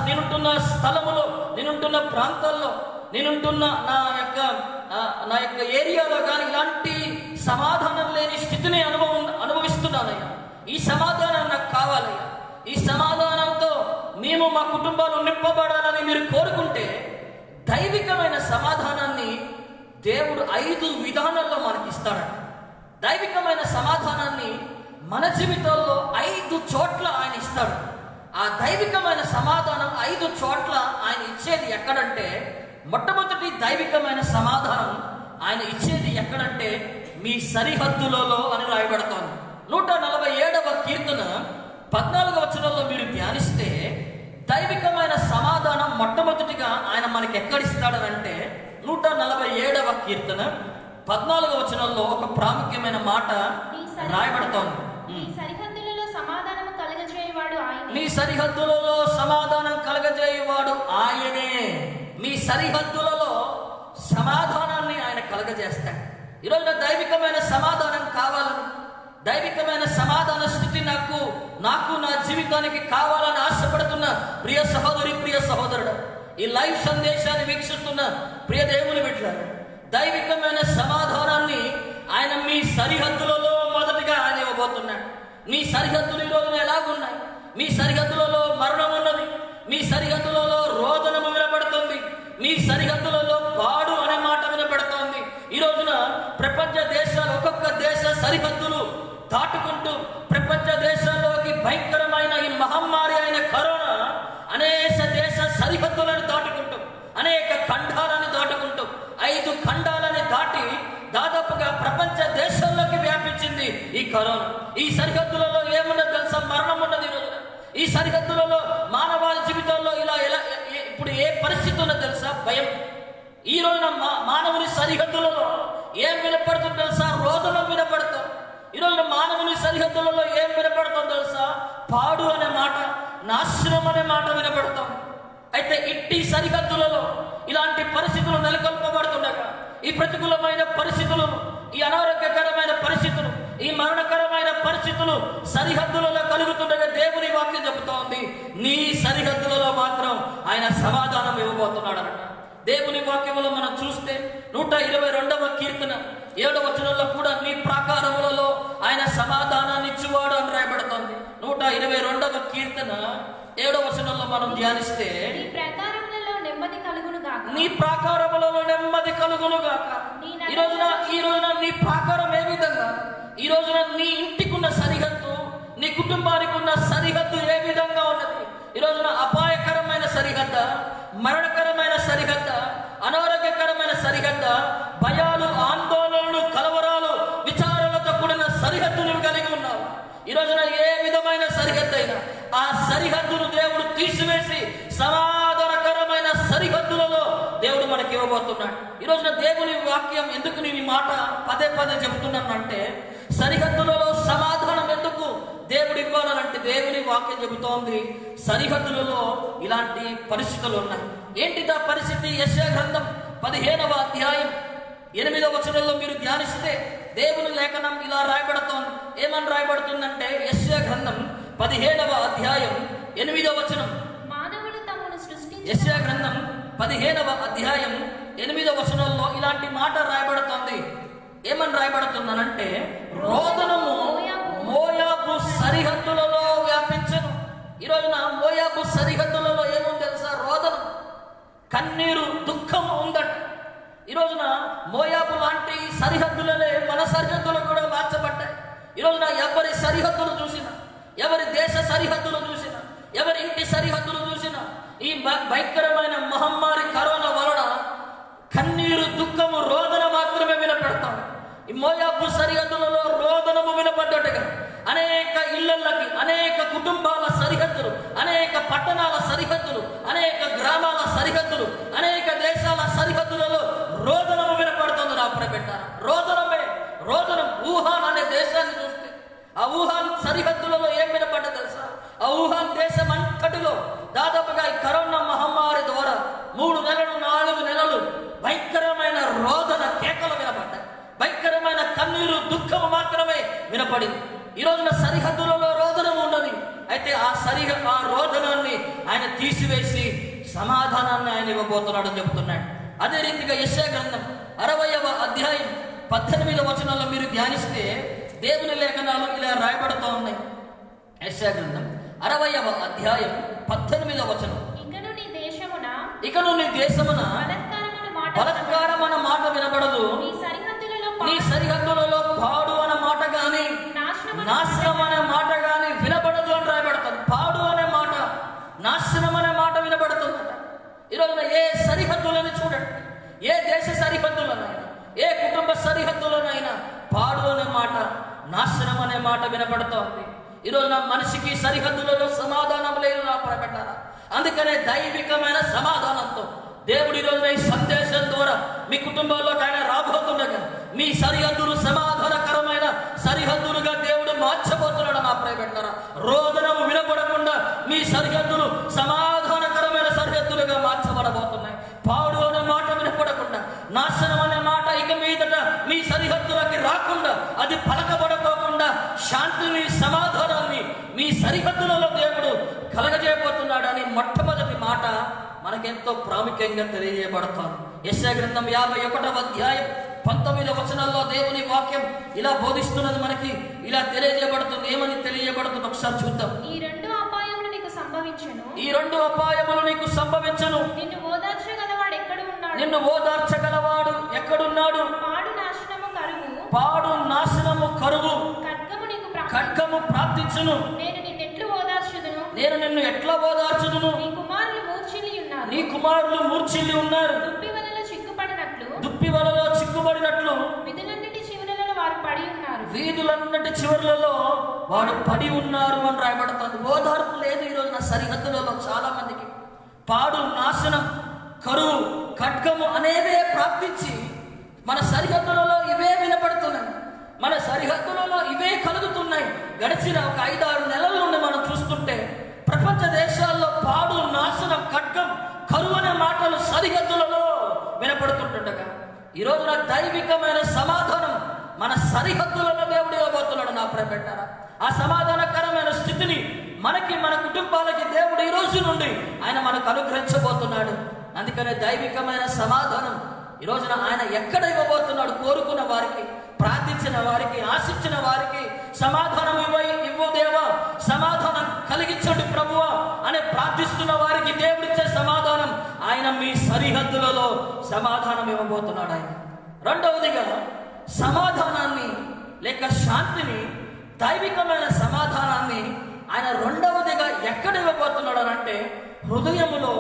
నేనుంటున్న స్థలములో, నేనుంటున్న ప్రాంతాల్లో, నేనుంటున్న నా యొక్క ఏరియాలో కానీ ఇలాంటి సమాధానం లేని స్థితిని అనుభవిస్తున్నానయ్యా. ఈ సమాధానం నాకు కావాలయ్యా. ఈ సమాధానంతో మేము, మా కుటుంబాలు నింపబడాలని మీరు కోరుకుంటే దైవికమైన సమాధానాన్ని దేవుడు 5 విధానాల్లో మనకి ఇస్తాడట. దైవికమైన సమాధానాన్ని మన జీవితంలో 5 చోట్ల ఆయన ఇస్తాడు. ఆ దైవికమైన సమాధానం 5 చోట్ల ఆయన ఇచ్చేది ఎక్కడంటే, మొట్టమొదటి దైవికమైన సమాధానం ఆయన ఇచ్చేది ఎక్కడంటే మీ సరిహద్దులలో అని రాయబడతాను. 147వ కీర్తన 14వ వచనంలో మీరు ధ్యానిస్తే దైవికమైన సమాధానం మొట్టమొదటిగా ఆయన మనకి ఎక్కడిస్తాడనంటే 147వ కీర్తన 14వ వచనంలో ఒక ప్రాముఖ్యమైన మాట రాయబడుతోంది. నీ సరిహద్దులలో సమాధానం కలగజేయువాడు ఆయనే. మీ సరిహద్దులలో సమాధానం కలగజేయువాడు ఆయనే. మీ సరిహద్దులలో సమాధానాన్ని ఆయన కలగజేస్తాడు. ఈరోజు దైవికమైన సమాధానం కావాలని, దైవికమైన సమాధాన స్థితి నాకు నా జీవితానికి కావాలని ఆశపడుతున్న ప్రియ సహోదరి, ప్రియ సహోదరుడు, ఈ లైవ్ సందేశాన్ని వీక్షిస్తున్న ప్రియ దేవుని బిడ్డలారా, దైవికమైన సమాధానాన్ని ఆయన మీ సరిహద్దులలో మొదటిగా ఆయన ఇవ్వబోతున్నాడు. మీ సరిహద్దులు ఈ రోజున ఎలాగున్నాయి? మీ సరిహద్దులలో మరణం ఉన్నది, మీ సరిహద్దులలో రోదనము వినపడుతుంది, మీ సరిహద్దులలో పాడు అనే మాట వినపడుతోంది. ఈ రోజున ప్రపంచ దేశాలు, ఒక్కొక్క దేశ సరిహద్దులు దాటుకుంటూ ప్రపంచ దేశాల్లోకి భయంకరమైన ఈ మహమ్మారి అయిన కరోనా అనేక దేశ సరిహద్దులను దాటుకుంటూ అనేక ఖండాలను దాటుకుంటూ 5 ఖండాలని దాటి దాదాపుగా ప్రపంచ దేశాల్లోకి వ్యాపించింది ఈ కరోనా. ఈ సరిహద్దులలో ఏమున్నది తెలుసా? మరణం ఉన్నది. ఈ రోజున ఈ సరిహద్దులలో మానవాళి జీవితంలో ఇప్పుడు ఏ పరిస్థితి ఉన్నది తెలుసా? భయం. ఈ రోజున మానవుని సరిహద్దులలో ఏం వినపడుతుంది తెలుసా? రోదనం వినపడతాం. ఈ రోజున మానవుని సరిహద్దులలో ఏం వినపడుతుందో తెలుసా? పాడు అనే మాట, నాశనం అనే మాట వినపడతాం. అయితే ఇట్టి సరిహద్దులలో ఇలాంటి పరిస్థితులు నెలకొల్పబడుతుండగా, ఈ ప్రతికూలమైన పరిస్థితులు, ఈ అనారోగ్యకరమైన పరిస్థితులు, ఈ మరణకరమైన పరిస్థితులు సరిహద్దులలో కలుగుతుండగా దేవుని వాక్యం చెబుతా ఉంది, నీ సరిహద్దులలో మాత్రం ఆయన సమాధానం ఇవ్వబోతున్నాడట. దేవుని వాక్యములో మనం చూస్తే 122వ కీర్తన 7వ వచనంలో కూడా నీ ప్రాకారములలో ఆయన సమాధానాన్ని ఇచ్చువాడు అని రాయబడుతుంది. 122వ కీర్తన 7వ వచనంలో మనం ధ్యానిస్తే నీ ప్రాకారములలో నెమ్మది కలుగును గాక. ఈ రోజున నీ ప్రాకారం ఏ విధంగా, ఈ రోజున నీ ఇంటికున్న సరిహద్దు, నీ కుటుంబానికి ఉన్న సరిహద్దు ఏ విధంగా ఉన్నది? ఈ రోజున అపాయకరమైన సరిహద్ద, మరణకరమైన సరిహద్ద, అనారోగ్యకరమైన సరిహద్ద, భయాలు, ఆందోళనలు, కలవరాలు, విచారాలతో కూడిన సరిహద్దులు కలిగి ఉన్నావు. ఈ రోజున ఏ విధమైన సరిహద్దు అయినా ఆ సరిహద్దును దేవుడు తీసివేసి సమాధానకరమైన సరిహద్దులలో దేవుడు మనకి ఇవ్వబోతున్నాడు. ఈ రోజున దేవుని వాక్యం ఎందుకు నేను ఈ మాట పదే చెబుతున్నానంటే, సరిహద్దులలో సమాధానం ఎందుకు దేవుడు ఇవ్వాలనంటే, దేవుని వాక్యం చెబుతోంది సరిహద్దులలో ఇలాంటి పరిస్థితులు ఉన్నాయి. ఏంటిదా పరిస్థితి? యెషయా గ్రంథం 15వ అధ్యాయం 8వ వచనంలో మీరు ధ్యానిస్తే దేవుని లేఖనం ఇలా రాయబడుతోంది. ఏమని రాయబడుతుందంటే, యెషయా గ్రంథం 15వ అధ్యాయం 8వ వచనం. యెషయా గ్రంథం 15వ అధ్యాయం 8వ వచనంలో ఇలాంటి మాట రాయబడుతోంది. ఏమని రాయబడుతుందనంటే, రోదనము మోయాబు సరిహద్దులలో వ్యాపించను. ఈ రోజున మోయాబు సరిహద్దులలో ఏముంది తెలుసా? రోదనం, కన్నీరు, దుఃఖం ఉందట. ఈ రోజున మోయాబు లాంటి సరిహద్దులనే మన సరిహద్దులు కూడా మార్చబడ్డాయి. ఈ రోజున ఎవరి సరిహద్దులు చూసినా, ఎవరి దేశ సరిహద్దులు చూసినా, ఎవరి ఇంటి సరిహద్దులు చూసినా ఈ భయంకరమైన మహమ్మారి కరోనా వలన కన్నీరు, దుఃఖము, రోదన మాత్రమే వినపడతాం. ఈ మోయాబు సరిహద్దులలో రోదనము వినపడ్డట్టుగా అనేక ఇళ్లకి, అనేక కుటుంబాల సరిహద్దులు, అనేక పట్టణాల సరిహద్దులు, అనేక గ్రామాల సరిహద్దులు, అనేక దేశాల సరిహద్దులలో రోదనము వినపడుతుంది. నా ప్రబెట్టారా, రోదనం. వుహాన్ అనే దేశాన్ని చూస్తే ఆ వుహాన్ సరిహద్దులలో ఏం వినపడ్డా తెలుసా? ఆ వుహాన్ దేశం అంతటిలో దాదాపుగా ఈ కరోనా మహమ్మారి ద్వారా 3 నెలలు 4 నెలలు భయంకరమైన రోదన కేకలు వినపడ్డాయి. భయంకరమైన కన్నీరు, దుఃఖము మాత్రమే వినపడింది. ఈ రోజున సరిహద్దులలో రోదనం ఉన్నది. అయితే ఆ రోదనాన్ని ఆయన తీసివేసి సమాధానాన్ని ఆయన ఇవ్వబోతున్నాడు అని చెబుతున్నాడు. అదే రీతిగా యెషయా గ్రంథం 60వ అధ్యాయం 18వ వచనంలో మీరు ధ్యానిస్తే దేవుని లేఖనాలు ఇలా రాయబడుతూ ఉన్నాయి. యెషయా గ్రంథం 60వ అధ్యాయం 18వ వచనం. ఇకను నీ దేశమున బలత్కారమైన మాట వినబడదు, నీ సరిహద్దులలో పాడు అనే మాట గాని, నాశనం అనే మాట గాని వినబడదు అని రాయబడుతుంది. పాడు అనే మాట, నాశనం అనే మాట వినబడుతుందట. ఈ రోజున ఏ సరిహద్దులని చూడండి, ఏ దేశ సరిహద్దులనైనా, ఏ కుటుంబ సరిహద్దులనైనా పాడు అనే మాట, నాశనం అనే మాట వినబడుతోంది. ఈ రోజున మనిషికి సరిహద్దులలో సమాధానం లేదు నా ప్రబెట్టారా. అందుకనే దైవికమైన సమాధానంతో దేవుడు ఈ రోజున ఈ సందేశం ద్వారా మీ కుటుంబాల్లోకి ఆయన రాబోతుండగా మీ సరిహద్దులు సమాధానకరమైన సరిహద్దులుగా దేవుడు మార్చబోతున్నాడు నా ప్రబెట్టారా. రోదనము వినపడకుండా మీ సరిహద్దులు సమాధానకరమైన సరిహద్దులుగా మార్చబడబోతున్నాయి. పాడు అనే మాట వినపడకుండా, నాశనం అనే మాట ఇక మీదట మీ సరిహద్దులకి రాకుండా, అది పలకబడకోకుండా శాంతిని, సమాధానాన్ని మీ సరిహద్దులలో దేవుడు కలగజేయబోతున్నాడని మొట్టమొదటి మాట మనకెంతో ప్రాముఖ్యంగా తెలియజేయబడతాం. యెషయా గ్రంథం 51వ అధ్యాయం 19వ వచనంలో దేవుని వాక్యం ఇలా బోధిస్తున్నది, మనకి ఇలా తెలియజేయబడుతుంది. ఏమని తెలియజేయబడుతుంది ఒకసారి చూద్దాం. ఈ రెండు అపాయములు నీకు సంభవించును. నిన్ను ఓదార్చగలవాడు ఎక్కడున్నాడు? పాడు నాశనము కరువు, ఖడ్గము ప్రాప్తించును. నేను నిన్ను ఎట్లా ఓదార్చుదును? నీ కుమారులు మూర్ఛిల్లి ఉన్నారు. దుప్పి వలలో చిక్కుబడినట్లు వీధులన్నిటి చివరలలో వారు పడి ఉన్నారు అని రాయబడుతుంది. ఓదార్పు లేదు ఈరోజు నా సరిహద్దులలో చాలా మందికి. పాడు, నాశనం, కరువు, ఖడ్గము అనేవే ప్రాప్తించి మన సరిహద్దులలో ఇవే వినపడుతున్నాయి, మన సరిహద్దులలో ఇవే కలుగుతున్నాయి. గడిచిన ఒక 5-6 నెలల నుండి మనం చూస్తుంటే ప్రపంచ దేశాల్లో పాడు, నాశనం, ఖడ్గం, కరువు అనే మాటలు సరిహద్దులలో వినపడుతుంటుండగా ఈరోజు నా దైవికమైన సమాధానం మన సరిహద్దులలో దేవుడు ఇవ్వబోతున్నాడు. నా ప్రియబిడ్డారా, ఆ సమాధానకరమైన స్థితిని మనకి, మన కుటుంబాలకి దేవుడు ఈ రోజు నుండి ఆయన మనకు అనుగ్రహించబోతున్నాడు. అందుకనే దైవికమైన సమాధానం ఈ రోజున ఆయన ఎక్కడ ఇవ్వబోతున్నాడు? కోరుకున్న వారికి, ప్రార్థించిన వారికి, ఆశించిన వారికి సమాధానం ఇవ్వు దేవా, సమాధానం కలిగించండి ప్రభువా అని ప్రార్థిస్తున్న వారికి దేవుడిచ్చే సమాధానం ఆయన మీ సరిహద్దులలో సమాధానం ఇవ్వబోతున్నాడు ఆయన. రెండవదిగా సమాధానాన్ని లేక శాంతిని, దైవికమైన సమాధానాన్ని ఆయన రెండవదిగా ఎక్కడ ఇవ్వబోతున్నాడు అంటే హృదయములో,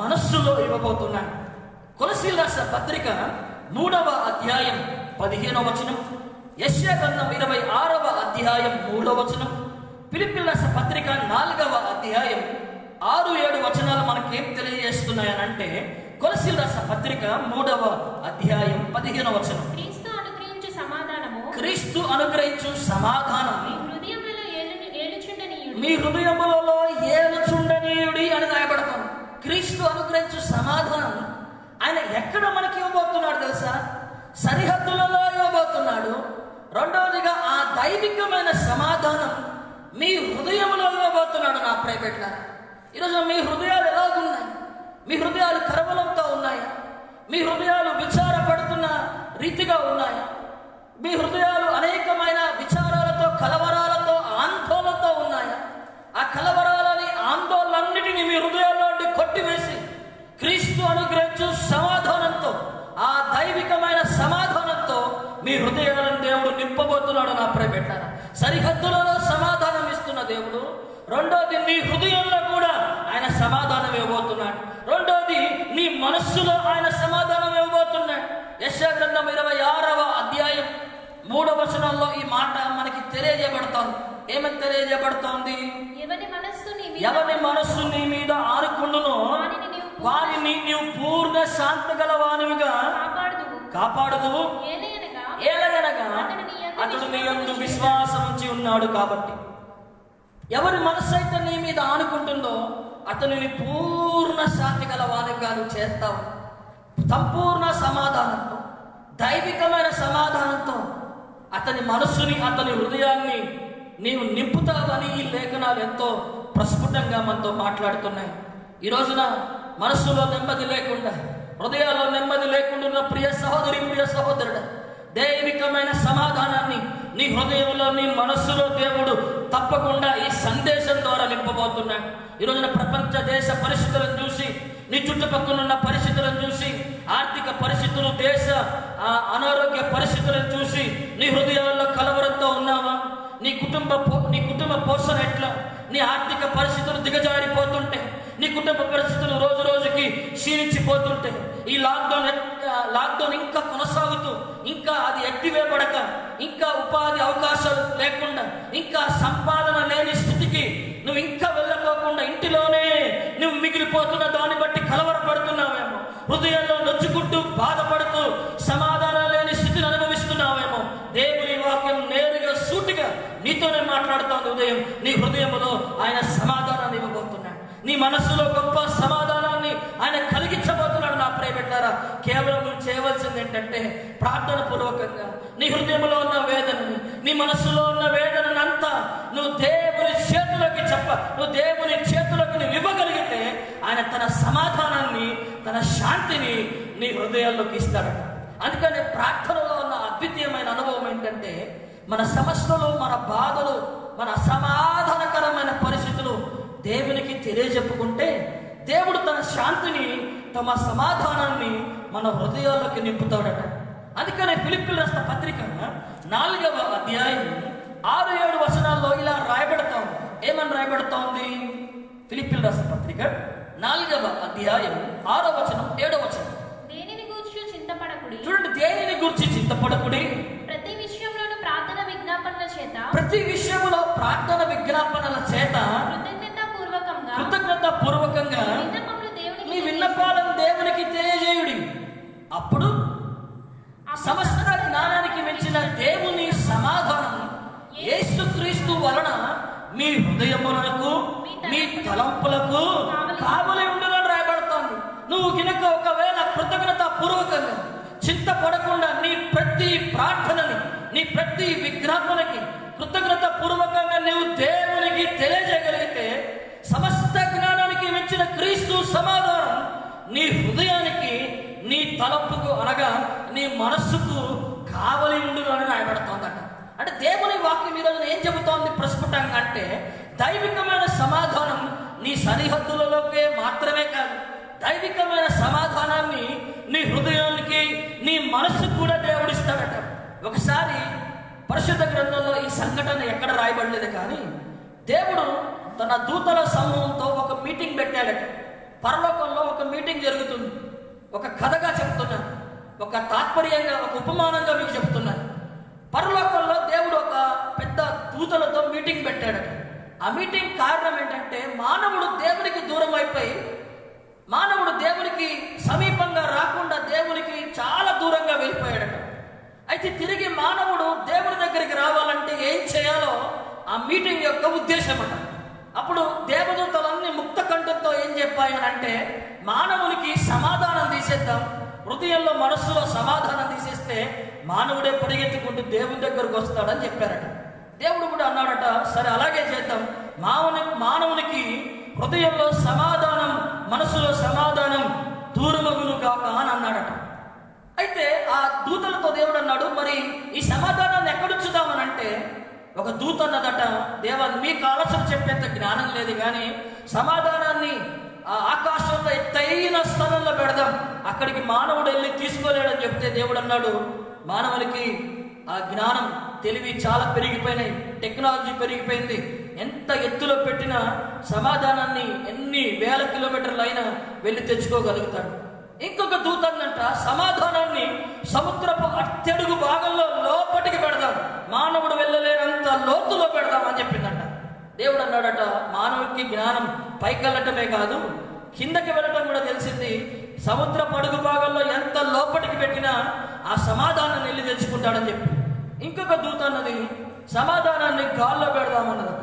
మనస్సులో ఇవ్వబోతున్నాడు. కొలసీయుల రాసిన పత్రిక 3వ అధ్యాయం 15వ వచనం, యెషయా గ్రంథం 26వ అధ్యాయం 3వ వచనం, ఫిలిప్పీయుల రాసిన పత్రిక 4వ అధ్యాయం 6-7 వచనాలు మనకేం తెలియజేస్తున్నాయనంటే కొలసీయుల రాసిన పత్రిక 3వ అధ్యాయం 15వ వచనం, క్రీస్తు అనుగ్రహించు సమాధానం మీ హృదయములలో ఏలుచుండనీయుడి అని రాయబడతాం. క్రీస్తు అనుగ్రహించు సమాధానం ఆయన ఎక్కడ మనకి ఇవ్వబోతున్నాడు తెలుసా? సరిహద్దులలో ఇవ్వబోతున్నాడు. రెండవదిగా ఆ దైవికమైన సమాధానం మీ హృదయంలో ఇవ్వబోతున్నాడు. నా ప్రియబిడ్డలారా, ఈరోజు మీ హృదయాలు ఎలాగున్నాయి? మీ హృదయాలు కరవలంతో ఉన్నాయా? మీ హృదయాలు విచారపడుతున్న రీతిగా ఉన్నాయా? మీ హృదయాలు అనేకమైన విచారాలతో, కలవరాలతో, ఆందోళనతో ఉన్నాయా? ఆ కలవరాలని, ఆందోళనన్నిటినీ మీ హృదయాల్లో నుండి కొట్టివేసి క్రీస్తు అనుగ్రహించు సమాధానంతో, ఆ దైవికమైన సమాధానంతో మీ హృదయాలను దేవుడు నింపబోతున్నాడు. నా ప్రియబిడ్డలారా, సరిహద్దులలో సమాధానం ఇస్తున్న దేవుడు రెండోది నీ హృదయంలో కూడా ఆయన సమాధానం ఇవ్వబోతున్నాడు. రెండోది నీ మనస్సులో ఆయన సమాధానం ఇవ్వబోతున్నాడు. యెషయా గ్రంథం 26వ అధ్యాయం 3వ వచనంలో ఈ మాట మనకి తెలియజేయబడుతోంది. ఏమని తెలియజేయబడుతోంది? ఎవరి మనస్సు నీ మీద ఆరుకుండునో వారిని నీవు పూర్ణ శాంతి గల వానివిగా కాపాడుదువు. ఏలయనగా అతడు నీ యందు విశ్వాసం ఉంచి ఉన్నాడు కాబట్టి. ఎవరి మనస్సు అయితే నీ మీద ఆనుకుంటుందో అతనిని పూర్ణ శాంతి గల వానిగా నువ్వు చేస్తావు. సంపూర్ణ సమాధానంతో, దైవికమైన సమాధానంతో అతని మనస్సుని, అతని హృదయాన్ని నీవు నింపుతావని ఈ లేఖనాలు ఎంతో ప్రస్ఫుటంగా మనతో మాట్లాడుతున్నాయి. ఈ రోజున మనస్సులో నెమ్మది లేకుండా, హృదయాల్లో నెమ్మది లేకుండా ఉన్న ప్రియ సహోదరి, ప్రియ సహోదరుడు, దైవికమైన సమాధానాన్ని నీ హృదయంలో, నీ మనస్సులో దేవుడు తప్పకుండా ఈ సందేశం ద్వారా నింపబోతున్నాడు. ఈ రోజున ప్రపంచ దేశ పరిస్థితులను చూసి, నీ చుట్టుపక్కల ఉన్న పరిస్థితులను చూసి, ఆర్థిక పరిస్థితులు, దేశ అనారోగ్య పరిస్థితులను చూసి నీ హృదయాల్లో కలవరంతో ఉన్నావా? నీ కుటుంబ పోషణ ఎట్లా? నీ ఆర్థిక పరిస్థితులు దిగజారిపోతుంటే, నీ కుటుంబ పరిస్థితులు రోజు రోజుకి క్షీణించిపోతుంటే, ఈ లాక్డౌన్ ఇంకా కొనసాగుతూ, ఇంకా అది ఎత్తివేయబడక, ఇంకా ఉపాధి అవకాశాలు లేకుండా, ఇంకా సంపాదన లేని స్థితికి నువ్వు ఇంకా వెళ్ళకోకుండా ఇంటిలోనే నువ్వు మిగిలిపోతున్న దాన్ని బట్టి కలవరపడుతున్నావేమో, హృదయంలో నొచ్చుకుంటూ బాధపడుతూ సమాధానం లేని స్థితిని అనుభవిస్తున్నావేమో. దేవుని వాక్యం నేరుగా సూటిగా నీతోనే మాట్లాడుతోంది. ఉదయం నీ హృదయంలో ఆయన సమాధానాన్ని ఇవ్వబోతున్నాడు. నీ మనస్సులో గొప్ప సమాధానాన్ని ఆయన కలిగించబోతున్నాడు. నా ప్రియబిడ్డలారా, కేవలం నువ్వు చేయవలసింది ఏంటంటే ప్రార్థన పూర్వకంగా నీ హృదయంలో ఉన్న వేదనని, నీ మనస్సులో ఉన్న వేదనంతా నువ్వు దేవుని చేతులకి నువ్వు దేవుని చేతులకు నువ్వు ఇవ్వగలిగితే ఆయన తన సమాధానాన్ని, తన శాంతిని నీ హృదయాల్లోకి ఇస్తాడట. అందుకని ప్రార్థనలో ఉన్న అద్వితీయమైన అనుభవం ఏంటంటే మన సమస్యలు, మన బాధలు, మన అసమాధానకరమైన పరిస్థితులు దేవునికి తెలియజెప్పుకుంటే దేవుడు తన శాంతిని, తమ సమాధానాన్ని మన హృదయాల్లోకి నింపుతాడట. అందుకనే ఫిలిప్పీయులకు రాసిన పత్రిక 4వ అధ్యాయం 6-7 వచనాల్లో ఇలా రాయబడతా ఉంది. ఏమని రాయబడతా ఉంది? ఫిలిప్పీయులకు రాసిన పత్రిక 4వ అధ్యాయం 6వ వచనం 7వ వచనం. దేనిని గూర్చి చింతపడకుడి. చూడండి, దేనిని గూర్చి చింతపడకుడి. ప్రతి విషయంలోనూ ప్రార్థన విజ్ఞాపనల చేత, ప్రతి విషయంలో ప్రార్థన విజ్ఞాపనల చేత కృతజ్ఞతాపూర్వకంగా మీ విన్నపాలను దేవునికి తెలియజేయుడి. అప్పుడు సమస్త జ్ఞానానికి మెచ్చిన దేవుని సమాధానం యేసుక్రీస్తు వలన మీ హృదయములకు మీ తలంపులకు కావలి ఉండునని రాయబడుతోంది. నువ్వు గినక ఒకవేళ కృతజ్ఞతాపూర్వకంగా చింతపడకుండా నీ ప్రతి ప్రార్థనని, నీ ప్రతి విజ్ఞాపనకి కృతజ్ఞతాపూర్వకంగా నువ్వు దేవునికి తెలియజేయగలిగితే సమస్త జ్ఞానానికి మెచ్చిన క్రీస్తు సమాధానం నీ హృదయానికి, నీ తలంపుకు అనగా నీ మనస్సుకు కావలి ఉండును అని రాయబడుతోందట. అంటే దేవుని వాక్యం ఈరోజు ఏం చెబుతోంది ప్రస్ఫుటంగా అంటే, దైవికమైన సమాధానం నీ సరిహద్దులలోకే మాత్రమే కాదు, దైవికమైన సమాధానాన్ని నీ హృదయానికి, నీ మనస్సుకు కూడా దేవుడిస్తాడట. ఒకసారి పరిశుద్ధ గ్రంథంలో ఈ సంఘటన ఎక్కడ రాయబడలేదు, కానీ దేవుడు తన దూతల సమూహంతో ఒక మీటింగ్ పెట్టాడట. పరలోకంలో ఒక మీటింగ్ జరుగుతుంది. ఒక కథగా చెప్తున్నాను, ఒక తాత్పర్యంగా, ఒక ఉపమానంగా మీకు చెప్తున్నాను. పరలోకంలో దేవుడు ఒక పెద్ద దూతలతో మీటింగ్ పెట్టాడట. ఆ మీటింగ్ కారణం ఏంటంటే, మానవుడు దేవునికి దూరం అయిపోయి, మానవుడు దేవునికి సమీపంగా రాకుండా దేవునికి చాలా దూరంగా వెళ్ళిపోయాడట. అయితే తిరిగి మానవుడు దేవుని దగ్గరికి రావాలంటే ఏం చేయాలో ఆ మీటింగ్ యొక్క ఉద్దేశం అట. అప్పుడు దేవదూతలన్నీ ముక్త కంఠంతో ఏం చెప్పాయనంటే, మానవునికి సమాధానం తీసేద్దాం, హృదయంలో మనస్సులో సమాధానం తీసేస్తే మానవుడే పరిగెత్తుకుంటూ దేవుని దగ్గరకు వస్తాడని చెప్పారట. దేవుడు కూడా అన్నాడట, సరే అలాగే చేద్దాం, మానవునికి హృదయంలో సమాధానం, మనస్సులో సమాధానం దూరమగును కాక అని అన్నాడట. అయితే ఆ దూతలతో దేవుడు అన్నాడు, మరి ఈ సమాధానాన్ని ఎక్కడుంచుదామని అంటే, ఒక దూత అన్నదట, దేవా మీకు ఆలోచన చెప్పేంత జ్ఞానం లేదు, కానీ సమాధానాన్ని ఆ ఆకాశంలో ఎత్తైన స్థలంలో పెడదాం, అక్కడికి మానవుడు వెళ్ళి తీసుకోలేడని చెప్తే దేవుడు అన్నాడు, మానవునికి ఆ జ్ఞానం, తెలివి చాలా పెరిగిపోయినాయి, టెక్నాలజీ పెరిగిపోయింది, ఎంత ఎత్తులో పెట్టినా సమాధానాన్ని ఎన్ని వేల కిలోమీటర్లు అయినా వెళ్ళి తెచ్చుకోగలుగుతాడు. ఇంకొక దూత అందంట, సమాధానాన్ని సముద్రపు అత్యడుగు భాగంలో లోపటికి పెడదాం, మానవుడు వెళ్ళలేనంత లోతులో పెడదాం అని చెప్పిందంట. దేవుడు అన్నాడట, మానవుడికి జ్ఞానం పైకెళ్ళటమే కాదు, కిందకి వెళ్ళటం కూడా తెలిసింది. సముద్ర అడుగు భాగంలో ఎంత లోపటికి పెట్టినా ఆ సమాధానాన్ని వెళ్ళి తెచ్చుకుంటాడని చెప్పి. ఇంకొక దూత అన్నది, సమాధానాన్ని గాల్లో పెడదామన్నదట.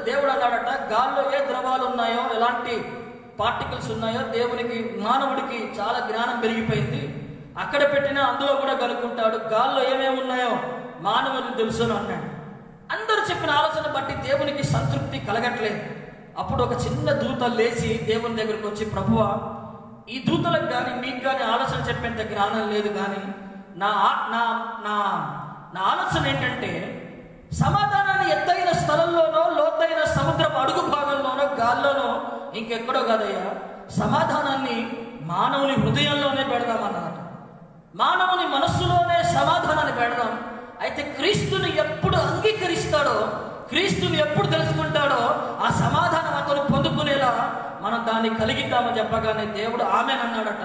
దేవుడు అన్నాడట, గాల్లో ఏ ద్రవాలు ఉన్నాయో, ఎలాంటి పార్టికల్స్ ఉన్నాయో దేవునికి, మానవుడికి చాలా జ్ఞానం పెరిగిపోయింది, అక్కడ పెట్టినా అందులో కూడా కనుక్కుంటాడు, గాల్లో ఏమేమి ఉన్నాయో మానవుడికి తెలుసును అన్నాడు. అందరూ చెప్పిన ఆలోచన బట్టి దేవునికి సంతృప్తి కలగట్లేదు. అప్పుడు ఒక చిన్న దూత లేచి దేవుని దగ్గరికి వచ్చి, ప్రభువా, ఈ దూతలకు కానీ మీకు కానీ ఆలోచన చెప్పేంత జ్ఞానం లేదు, కానీ నా నా నా నా ఆలోచన ఏంటంటే, సమాధానాన్ని ఎత్తైన స్థలంలోనో, లోతైన సముద్రపు అడుగు భాగంలోనో, గాల్లోనో, ఇంకెక్కడో కాదయ్యా, సమాధానాన్ని మానవుని హృదయంలోనే పెడదామన్నమాట. మానవుని మనస్సులోనే సమాధానాన్ని పెడదాం. అయితే క్రీస్తుని ఎప్పుడు అంగీకరిస్తాడో, క్రీస్తుని ఎప్పుడు తెలుసుకుంటాడో, ఆ సమాధానం అతను పొందుకునేలా మనం దాన్ని కలిగిద్దామని చెప్పగానే దేవుడు ఆమెనన్నాడట.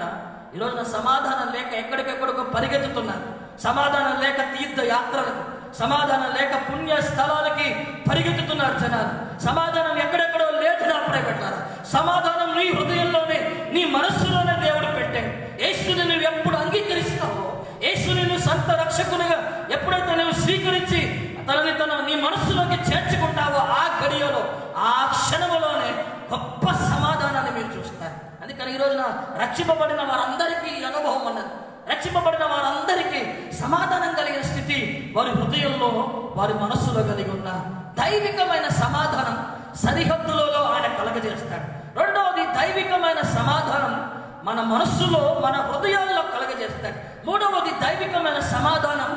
ఈరోజున సమాధానం లేక ఎక్కడికెక్కడికో పరిగెత్తుతున్నారు, సమాధానం లేక తీర్థ యాత్రలకు, సమాధానం లేక పుణ్య స్థలాలకి పరిగెత్తుతున్నారు జనాలు. సమాధానం ఎక్కడెక్కడో లేదని అప్పుడే పెట్టారు. సమాధానం నీ హృదయంలోనే, నీ మనస్సులోనే దేవుడు పెట్టాడు. యేసుని నువ్వు ఎప్పుడు అంగీకరిస్తావో, యేసుని నువ్వు సొంత రక్షకునిగా ఎప్పుడైతే నువ్వు స్వీకరించి తన నీ మనస్సులోకి చేర్చుకుంటావో, ఆ గడియలో, ఆ క్షణంలోనే గొప్ప సమాధానాన్ని మీరు చూస్తారు. అందుకని ఈ రోజున రక్షింపబడిన వారందరికీ అనుభవం అన్నది. రక్షింపబడిన వారందరికీ సమాధానం కలిగిన స్థితి వారి హృదయంలో, వారి మనస్సులో కలిగి ఉన్న దైవికమైన సమాధానం సరిహద్దులలో ఆయన కలగజేస్తాడు. రెండవది, దైవికమైన సమాధానం మన మనస్సులో, మన హృదయాల్లో కలగజేస్తాడు. మూడవది, దైవికమైన సమాధానం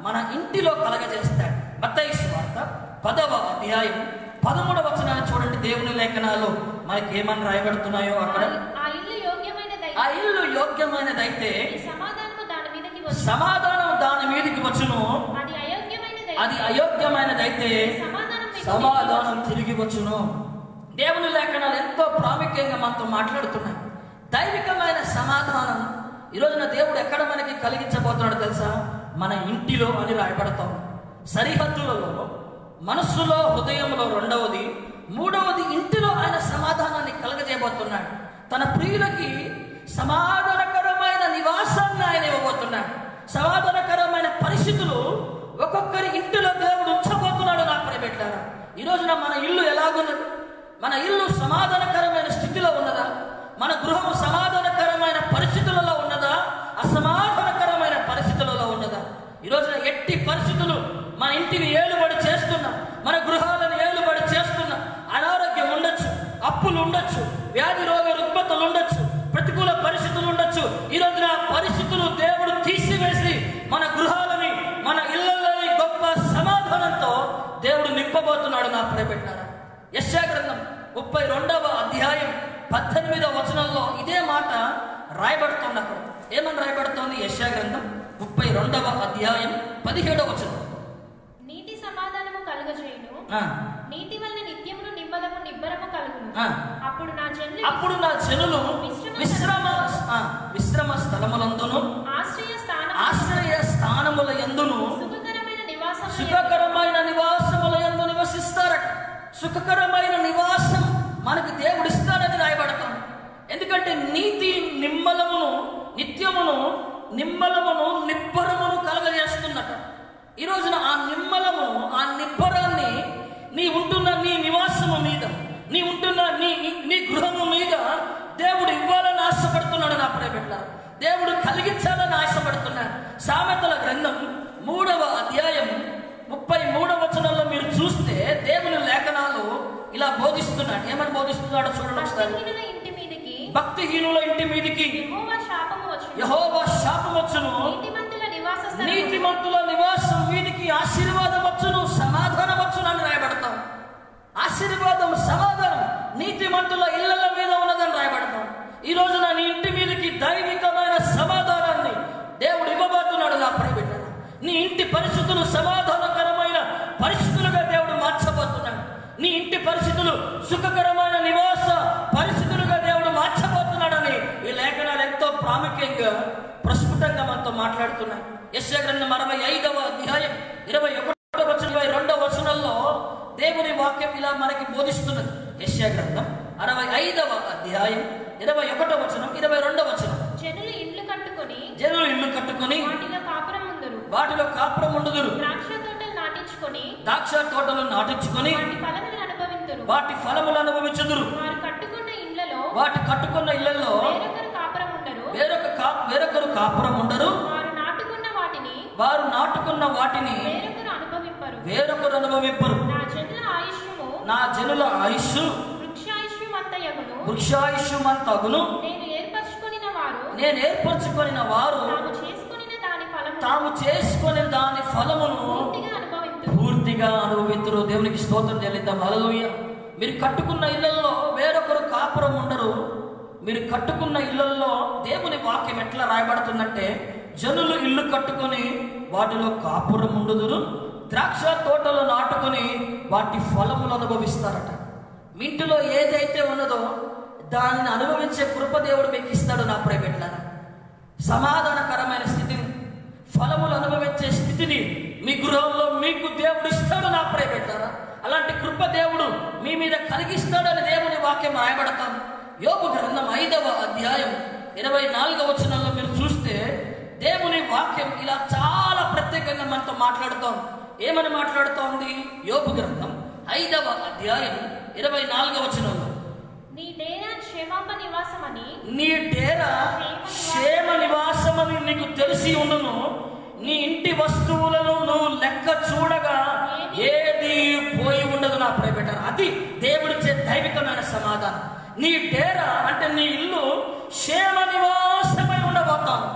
మన ఇంటిలో కలగజేస్తాడు. మత్తయి సువార్త 10వ అధ్యాయం 13వ వచనాన్ని చూడండి. దేవుని లేఖనాలు మనకి ఏమని రాయబడుతున్నాయో అక్కడ, ఆ ఇల్లు యోగ్యమైనదైతే సమాధానం దాని మీదకి వచ్చును, అది అయోగ్యమైనదైతే సమాధానం తిరిగి వచ్చును. దేవుని లేఖనాలు ఎంతో ప్రాముఖ్యంగా మనతో మాట్లాడుతున్నాయి. దైవికమైన సమాధానం ఈరోజున దేవుడు ఎక్కడ మనకి కలిగించబోతున్నాడు తెలుసా? మన ఇంటిలో అని రాయబడతాం. సరిహద్దులలో, మనస్సులో, హృదయంలో రెండవది. మూడవది ఇంటిలో ఆయన సమాధానాన్ని కలగజేయబోతున్నాడు. తన ప్రియులకి సమాధానకరమైన నివాసాన్ని ఆయన ఇవ్వబోతున్నాడు. సమాధానకరమైన పరిస్థితులు ఒక్కొక్కరి ఇంటిలో దేవుడు ఉంచబోతున్నాడు. నా ప్రియబిడ్డలారా, ఈరోజున మన ఇల్లు ఎలాగున్నది? మన ఇల్లు సమాధానకరమైన స్థితిలో ఉన్నదా? మన గృహం సమాధానకరమైన పరిస్థితులలో ఉన్నదా? అసమాధానకరమైన పరిస్థితులలో ఉన్నదా? ఈరోజున ఎట్టి పరిస్థితులు మన ఇంటిని ఏలుబడి చేస్తున్నా, మన గృహాలను ఏలుబడి చేస్తున్నా, అనారోగ్యం ఉండొచ్చు, అప్పులు ఉండొచ్చు, వ్యాధి రోగ రుగ్మతలు ఉండొచ్చు, ప్రతికూల పరిస్థితులు ఉండొచ్చు. ఈరోజున పరిస్థితులు దేవుడు తీసివేసి మన గృహాలని, మన ఇళ్లలోని గొప్ప సమాధానంతో దేవుడు నింపబోతున్నాడు. నా ప్రియబిడ్డలారా, యెషయా గ్రంథం 32వ అధ్యాయం 18వ వచనంలో ఇదే మాట రాయబడుతుంది. అక్కడ ఏమని రాయబడుతోంది? యెషయా గ్రంథం 32వ అధ్యాయం 17వ వచనం. నీటి సమాధానము కలుగజేయును, నీటి వలన నిత్యమును నిమ్మలము నిబ్బరము కలుగును. అప్పుడు నా జనులు విశ్రమ స్థలములందును ఆశ్రయ స్థానముల యందును సుఖకరమైన నివాసముల యందు నివసిస్తారట. సుఖకరమైన నివాసం మనకి దేవుడు ఇస్తాడని రాయబడతాడు. ఎందుకంటే నీతి నిమ్మలమును, నిత్యమును నిమ్మలమును నిబ్బరమును కలగజేస్తున్నట. ఈ రోజున ఆ నిమ్మలము, ఆ నిబ్బరాన్ని నీ ఉంటున్న నీ నివాసము మీద, నీ ఉంటున్న నీ గృహము మీద దేవుడు ఇవ్వాలని ఆశపడుతున్నాడు. నా ప్రియబిడ్డ, దేవుడు కలిగించాలని ఆశపడుతున్నాడు. సామెతల గ్రంథం 3వ అధ్యాయం 33వ వచనంలో మీరు చూస్తే దేవుని లేఖనాలు ఇలా బోధిస్తున్నాడు. ఏమని బోధిస్తున్నాడో చూడండి ఒకసారి. భక్తిహీనుల ఇంటి మీదికి యెహోవా శాపం వచ్చును, నీతిమంతుల నివాసం వీరికి ఆశీర్వాదం వచ్చును, సమాధానం వచ్చును అని రాయబడతాం. ఆశీర్వాదం, సమాధానం నీతిమంతుల ఇళ్ల మీద ఉన్నదని రాయబడతాం. ఈ రోజున నీ ఇంటి మీదకి దైవికమైన సమాధానాన్ని దేవుడు ఇవ్వబోతున్నాడు. నా ప్రియబిడ్డ, నీ ఇంటి పరిస్థితులు సమాధానకరమైన పరిస్థితులుగా దేవుడు మార్చబోతున్నాడు. నీ ఇంటి పరిస్థితులు సుఖకరమైన నివాస పరిస్థితులుగా దేవుడు మార్చబోతున్నాడని ఈ లేఖనాలు ఎంతో ప్రాముఖ్యంగా ప్రస్ఫుటంగా మనతో మాట్లాడుతున్నాయి. యెషయా గ్రంథం 65వ అధ్యాయం 21వ వచనం 22వ వచనంలో దేవుని వాక్యం ఇలా మనకి బోధిస్తున్నది. యెషయా గ్రంథం 65వ అధ్యాయం 21వ వచనం 22వ వచనం. జనులు ఇల్లు కట్టుకొని వాటిలో కాపురం ఉండుదురు, ద్రాక్ష తోటలు నాటించుకొని వాటి ఫలములు అనుభవించుదురు. వాటి కట్టుకున్న ఇళ్లలో వేరొకరు కాపురం ఉండరు, వారు నాటుకున్న వాటిని వేరొకరు అనుభవింపరు. నా జనుల ఆయుష్ వృక్షాయుష్యమంతగును, నేను ఏర్పరచుకొనిన వారు తాము చేసుకొని దాని ఫలమును పూర్తిగా అనుభవింతురు. దేవునికి స్తోత్రం చెల్లిద్దాం. హల్లెలూయా. మీరు కట్టుకున్న ఇళ్లలో వేరొకరు కాపురం ఉండరు. మీరు కట్టుకున్న ఇళ్లలో దేవుని వాక్యం ఎట్లా రాయబడుతుందంటే, జనులు ఇల్లు కట్టుకొని వాటిలో కాపురం ఉండుదురు, ద్రాక్ష తోటలు నాటుకొని వాటి ఫలములు అనుభవిస్తారట. మీ ఇంటిలో ఏదైతే ఉన్నదో దానిని అనుభవించే కృప దేవుడు మీకు ఇస్తాడు. నా ప్రియబిడ్డలారా, సమాధానకరమైన స్థితిని, ఫలములు అనుభవించే స్థితిని మీ గృహంలో మీకు దేవుడు ఇస్తాడు. నా ప్రియబిడ్డలారా, అలాంటి కృప దేవుడు మీ మీద కలిగిస్తాడని దేవుని వాక్యం రాయబడతాం. యోబు గ్రంథం 5వ అధ్యాయం 24వ వచనంలో మీరు చూస్తే దేవుని వాక్యం ఇలా చాలా ప్రత్యేకంగా మనతో మాట్లాడుతోంది. ఏమని మాట్లాడుతోంది? యోబు గ్రంథం 5వ అధ్యాయం 24వ వచనంలో, నీ డేరా క్షేమ నివాసమని నీకు తెలిసి ఉండును, నీ ఇంటి వస్తువులను నువ్వు లెక్క చూడగా ఏది పోయి ఉండదు. నా ప్రియబిడ్డ, అది దేవుడిచ్చే దైవికమైన సమాధానం. నీ డేరా అంటే నీ ఇల్లు క్షేమ నివాసమై ఉండబోతాను.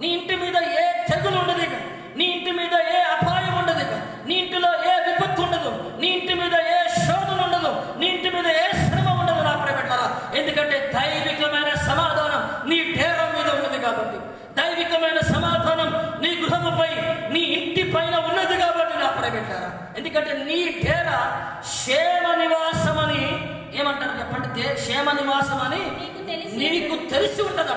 నీ ఇంటి మీద ఏ తెగులు ఉండదు, నీ ఇంటి మీద ఏ అపాయం ఉండదు, నీ ఇంటిలో ఏ విపత్తు ఉండదు, నీ ఇంటి మీద ఏ శోధన ఉండదు, నీ ఇంటి మీద ఏ శ్రమ ఉండదు. నా ప్రియబిడ్డలారా, ఎందుకంటే దైవికమైన సమాధానం నీ డేరా మీద ఉన్నది కాబట్టి, దైవికమైన సమాధానం నీ ఎందుకంటే నీ డేరా క్షేమ నివాసమని ఏమంటారు చెప్పండి? క్షేమ నివాసం అని నీకు తెలిసి ఉంటుందట.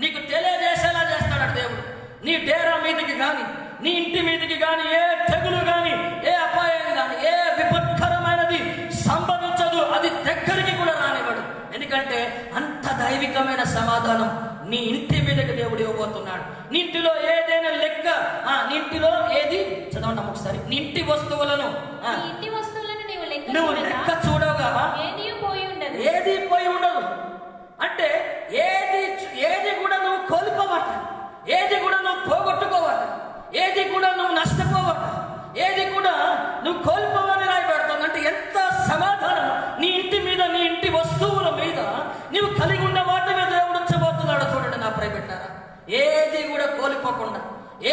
నీకు తెలియజేసేలా చేస్తాడట దేవుడు. నీ డేరా మీదకి కానీ, నీ ఇంటి మీదకి కానీ ఏ తెగులు కానీ, ఏ అపాయం కానీ, ఏ విపత్కరమైనది సంభవించదు. అది దగ్గరికి కూడా రానివ్వడు. ఎందుకంటే అంత దైవికమైన సమాధానం నీ ఇంటి మీదకి దేవుడు ఇవ్వబోతున్నాడు. నీ ఇంటిలో ఏదైనా లెక్క, నీ ఇంటిలో ఏది చదవండి ఒకసారి. నీ ఇంటి వస్తువులను నువ్వు లెక్క చూడగా ఏది పోయి ఉండదు. అంటే ఏది కూడా నువ్వు కోల్పోవట, ఏది కూడా నువ్వు పోగొట్టుకోవట, ఏది కూడా నువ్వు నష్టపోవట, ఏది కూడా నువ్వు కోల్పోవని రాయబడుతుంది. అంటే ఎంత సమాధానం నీ ఇంటి మీద, నీ ఇంటి వస్తువుల మీద నువ్వు కలిగి ఉన్న వాటి మీద దేవుడు ఉంచబోతున్నాడు. చూడండి నా ప్రియబిడ్డారా, ఏది కూడా కోల్పోకుండా,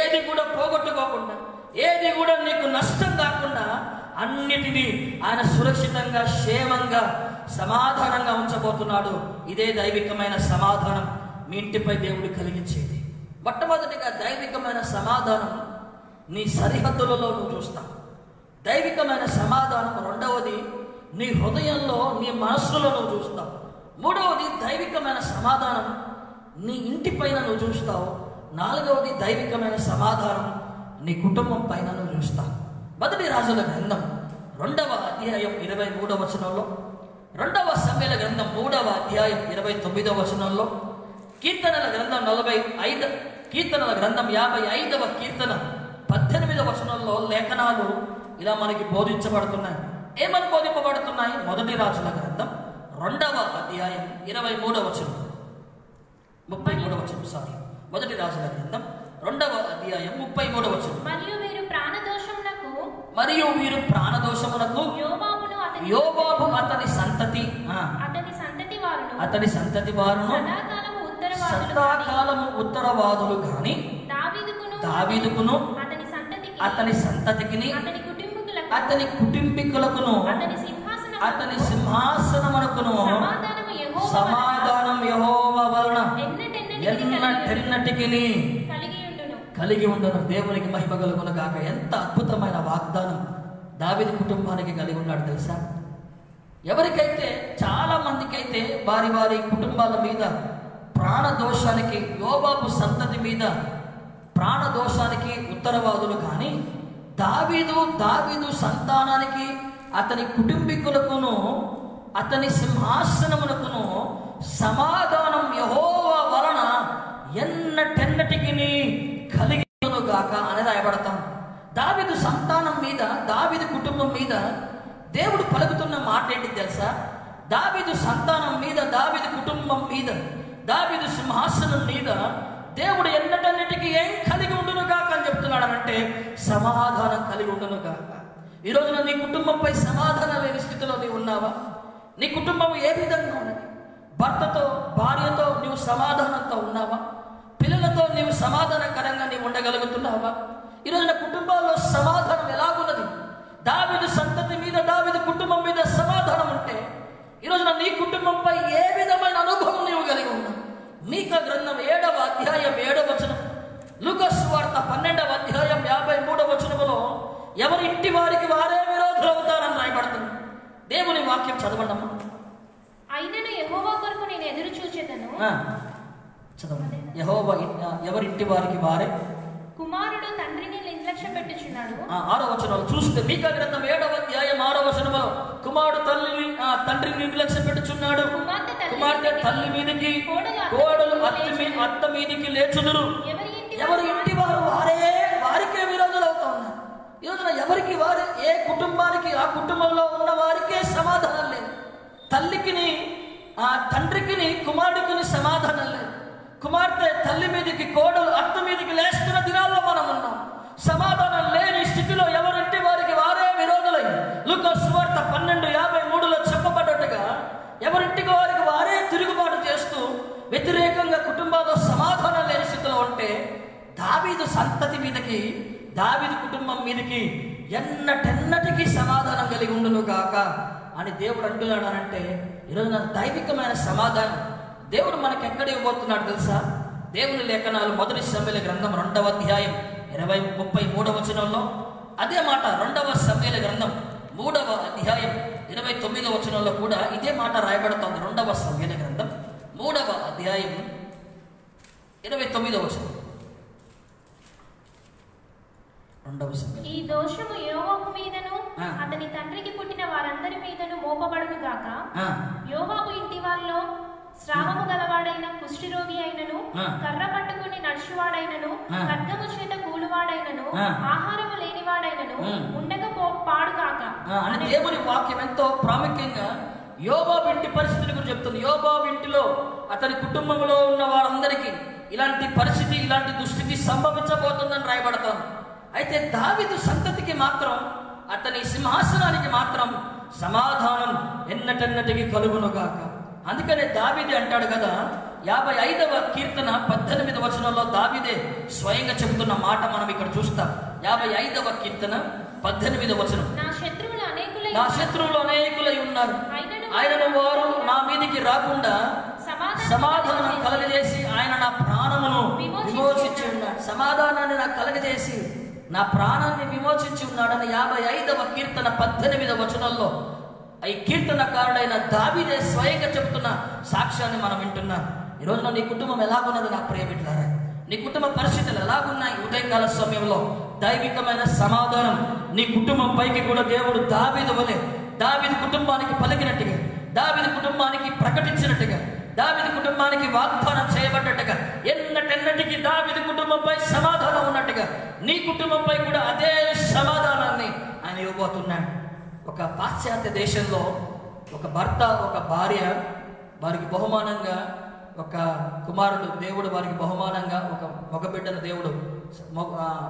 ఏది కూడా పోగొట్టుకోకుండా, ఏది కూడా నీకు నష్టం కాకుండా అన్నిటినీ ఆయన సురక్షితంగా, క్షేమంగా, సమాధానంగా ఉంచబోతున్నాడు. ఇదే దైవికమైన సమాధానం మీ ఇంటిపై దేవుడు కలిగించేది. మొట్టమొదటిగా దైవికమైన సమాధానం నీ సరిహద్దులలో నువ్వు చూస్తావు. దైవికమైన సమాధానం రెండవది నీ హృదయంలో, నీ మనస్సులో నువ్వు చూస్తావు. మూడవది దైవికమైన సమాధానం నీ ఇంటి పైన నువ్వు చూస్తావు. నాలుగవది దైవికమైన సమాధానం నీ కుటుంబం పైన నువ్వు చూస్తావు. మొదటి రాజుల గ్రంథం 2వ అధ్యాయం 23వ వచనంలో, 2వ సమూయేలు గ్రంథం 3వ అధ్యాయం 29వ వచనంలో, కీర్తనల గ్రంథం 45, కీర్తనల గ్రంథం 55వ కీర్తన 18వ వచనంలో లేఖనాలు ఇలా మనకి బోధించబడుతున్నాయి. ఏమని బోధింపబడుతున్నాయి? మొదటి రాజుల గ్రంథం 2వ అధ్యాయం 23వ వచనం, 33వ వచనం, సారీ, మొదటి రాజుల గ్రంథం 2వ అధ్యాయం 33వ వచనం. మరియు వీరు ప్రాణదోషమునకు యోబాబు అతని సంతతి వారును సదాకాలము ఉత్తరవాదులు గాని దావీదుకును అతని సంతతికిని అతని కుటుంబీకులకును అతని సింహాసనమునకును సమాధానం యెహోవా వలన ఎన్నటెన్నటికి కలిగి ఉండను. దేవునికి మహిమ కలుగును గాక. ఎంత అద్భుతమైన వాగ్దానం దావీదు కుటుంబానికి కలిగి ఉన్నాడు తెలుసా? ఎవరికైతే, చాలా మందికైతే వారి వారి కుటుంబాల మీద ప్రాణదోషానికి, యోబాబు సంతతి మీద ప్రాణదోషానికి ఉత్తరవాదులు కానీ దావీదు సంతానానికి, అతని కుటుంబీకులకును అతని సింహాసనమునకును సమాధానం యెహోవా వలన ఎన్నటెన్నటికి కలిగిను గాక అని రాయబడతాం. దావీదు సంతానం మీద, దావీదు కుటుంబం మీద దేవుడు పలుకుతున్న మాట ఏంటి తెలుసా? దావీదు సంతానం మీద, దావీదు కుటుంబం మీద, దావీదు సింహాసనం మీద దేవుడు ఎన్నటన్నిటికీ ఏం కలిగి ఉండును గాక అని చెప్తున్నాడు. అంటే సమాధానం కలిగి ఉండును గాక. ఈ రోజున నీ కుటుంబంపై సమాధానం లేని స్థితిలో నీవు ఉన్నావా? నీ కుటుంబం ఏ విధంగా ఉన్నది? భర్తతో, భార్యతో నీవు సమాధానంతో ఉన్నావా? పిల్లలతో నీవు సమాధానకరంగా నీవు ఉండగలుగుతున్నావా? ఈరోజున కుటుంబాల్లో సమాధానం ఎలాగున్నది? దావీదు సంతతి మీద, దావీదు కుటుంబం మీద సమాధానం ఉంటే ఈరోజున నీ కుటుంబంపై ఏ విధమైన అనుభవం నీవు కలిగి ఉన్నావు? మీకా గ్రంథం 7వ అధ్యాయం 7వ వచనం, లూకా సువార్త 12వ అధ్యాయం 53వ వచనములో ఎవరి ఇంటి వారికి వారే విరోధులు అవుతారని రాయబడుతుంది. దేవుని వాక్యం చదవండమ్మా. అయినను యెహోవా కొరకు నేను ఎదురు చూచెదను. చదవండి. యెహోవా ఎవరింటి వారికి వారే, కుమారుడు తండ్రిని నిర్లక్ష్యం పెట్టుచున్నాడు. 6వ వచనం చూస్తే మీకా గ్రంథం 7వ అధ్యాయం 6వ వచనంలో కుమారుడు తండ్రిని నిర్లక్ష్యం పెట్టుచున్నాడు. కుమార్తె తల్లి మీదకి, కోడలు అత్త మీదకి లేచుదురు. ఎవరి ఇంటి వారు వారికే విరోధులు అవుతా ఉన్నారు. ఈ రోజున ఎవరికి వారే, ఏ కుటుంబానికి ఆ కుటుంబంలో ఉన్న వారికే సమాధానం లేదు. తల్లికిని, తండ్రికిని, కుమారుడికిని సమాధానం లేదు. కుమార్తె తల్లి మీదకి, కోడలు అత్త మీదకి లేస్తున్న దినాల్లో మనం ఉన్నాం. సమాధానం లేని స్థితిలో ఎవరింటి వారికి వారే విరోధులై లూకా సువార్త 12:53లో చెప్పబడ్డట్టుగా ఎవరింటికి వారికి వారే తిరుగుబాటు చేస్తూ వ్యతిరేకంగా కుటుంబాల్లో సమాధానం లేని స్థితిలో ఉంటే దావీదు సంతతి మీదకి, దావీదు కుటుంబం మీదకి ఎన్నటెన్నటికీ సమాధానం కలిగి ఉండును గాక అని దేవుడు అంటున్నాడు. అంటే ఈరోజు నాకు దైవికమైన సమాధానం దేవుడు మనకి ఎక్కడ ఇవ్వబోతున్నాడు తెలుసా? దేవుని లేఖనాలు మొదటి సమూయేలు గ్రంథం 2వ అధ్యాయం 33వ వచనంలో, అదే మాట 2వ సమూయేలు గ్రంథం 3వ అధ్యాయం 29వ వచనంలో కూడా ఇదే మాట రాయబడుతోంది. 2వ సమూయేలు గ్రంథం 3వ అధ్యాయం 29వ వచనం. 2వ సమూయేలు. ఈ దోషము యోవాబు మీదను అతని తండ్రికి పుట్టిన వారందరి మీదను మోపబడును గాక. యోవాబు ఇంటి వారిలో స్రావము గలవాడైన కుష్ఠరోగి అయినను, కర్ర పట్టుకుని నడుచువాడైనను, ఖడ్గము చేత కూలువాడైనను, ఆహారము లేనివాడైనను ఉండకపోపాడుగాక అని దేవుని వాక్యం ఎంతో ప్రాముఖ్యంగా యోబాబు ఇంటి పరిస్థితుల గురించి చెప్తుంది. యోబాబు ఇంటిలో అతని కుటుంబంలో ఉన్న వారందరికీ ఇలాంటి పరిస్థితి, ఇలాంటి దుస్థితి సంభవించబోతుందని రాయబడతాం. అయితే దావీదు సంతతికి మాత్రం, అతని సింహాసనానికి మాత్రం సమాధానం ఎన్నటెన్నటికి కలుగునుగాక. అందుకనే దావీదే అంటాడు కదా, 55వ కీర్తన 18వ వచనంలో దావీదే స్వయంగా చెబుతున్న మాట మనం ఇక్కడ చూస్తాం. 55వ కీర్తన 18వ వచనం. నా శత్రువులు అనేకులై ఉన్నారు, ఆయనను వారు నా మీదికి రాకుండా సమాధానం కలగజేసి ఆయన నా ప్రాణమును విమోచించి ఉన్నాడు. సమాధానాన్ని నాకు కలగజేసి నా ప్రాణాన్ని విమోచించి ఉన్నాడని 55వ కీర్తన 18వ వచనంలో ఈ కీర్తనకారుడైన దావీదే స్వయంగా చెబుతున్న సాక్ష్యాన్ని మనం వింటున్నాం. ఈ రోజున నీ కుటుంబం ఎలాగున్నది నా ప్రియ బిడ్డలారా? నీ కుటుంబ పరిస్థితులు ఎలాగున్నాయి? ఉదయకాల సమయంలో దైవికమైన సమాధానం నీ కుటుంబం పైకి కూడా దేవుడు దావీదు వలె, దావీదు కుటుంబానికి పలికినట్టుగా, దావీదు కుటుంబానికి ప్రకటించినట్టుగా, దావీదు కుటుంబానికి వాగ్దానం చేయబడ్డట్టుగా, ఎన్నటెన్నటికి దావీదు కుటుంబంపై సమాధానం ఉన్నట్టుగా నీ కుటుంబంపై కూడా అదే సమాధానాన్ని ఆయన ఇవ్వబోతున్నాడు. ఒక పాశ్చాత్య దేశంలో ఒక భర్త, ఒక భార్య, వారికి బహుమానంగా ఒక కుమారుడు, దేవుడు వారికి బహుమానంగా ఒక బిడ్డను దేవుడు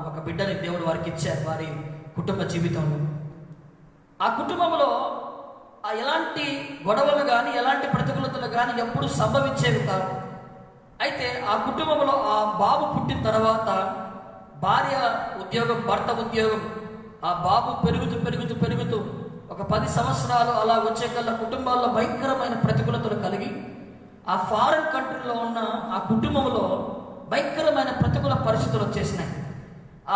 ఒక బిడ్డని దేవుడు వారికి ఇచ్చారు వారి కుటుంబ జీవితంలో. ఆ కుటుంబంలో ఎలాంటి గొడవలు కానీ, ఎలాంటి ప్రతికూలతలు కానీ ఎప్పుడు సంభవించేవి కాదు. అయితే ఆ కుటుంబంలో ఆ బాబు పుట్టిన తర్వాత భార్య ఉద్యోగం, భర్త ఉద్యోగం, ఆ బాబు పెరుగుతూ ఒక 10 సంవత్సరాలు అలా వచ్చే కల్లా కుటుంబాల్లో భయంకరమైన ప్రతికూలతలు కలిగి ఆ ఫారెన్ కంట్రీలో ఉన్న ఆ కుటుంబంలో భయంకరమైన ప్రతికూల పరిస్థితులు వచ్చేసినాయి.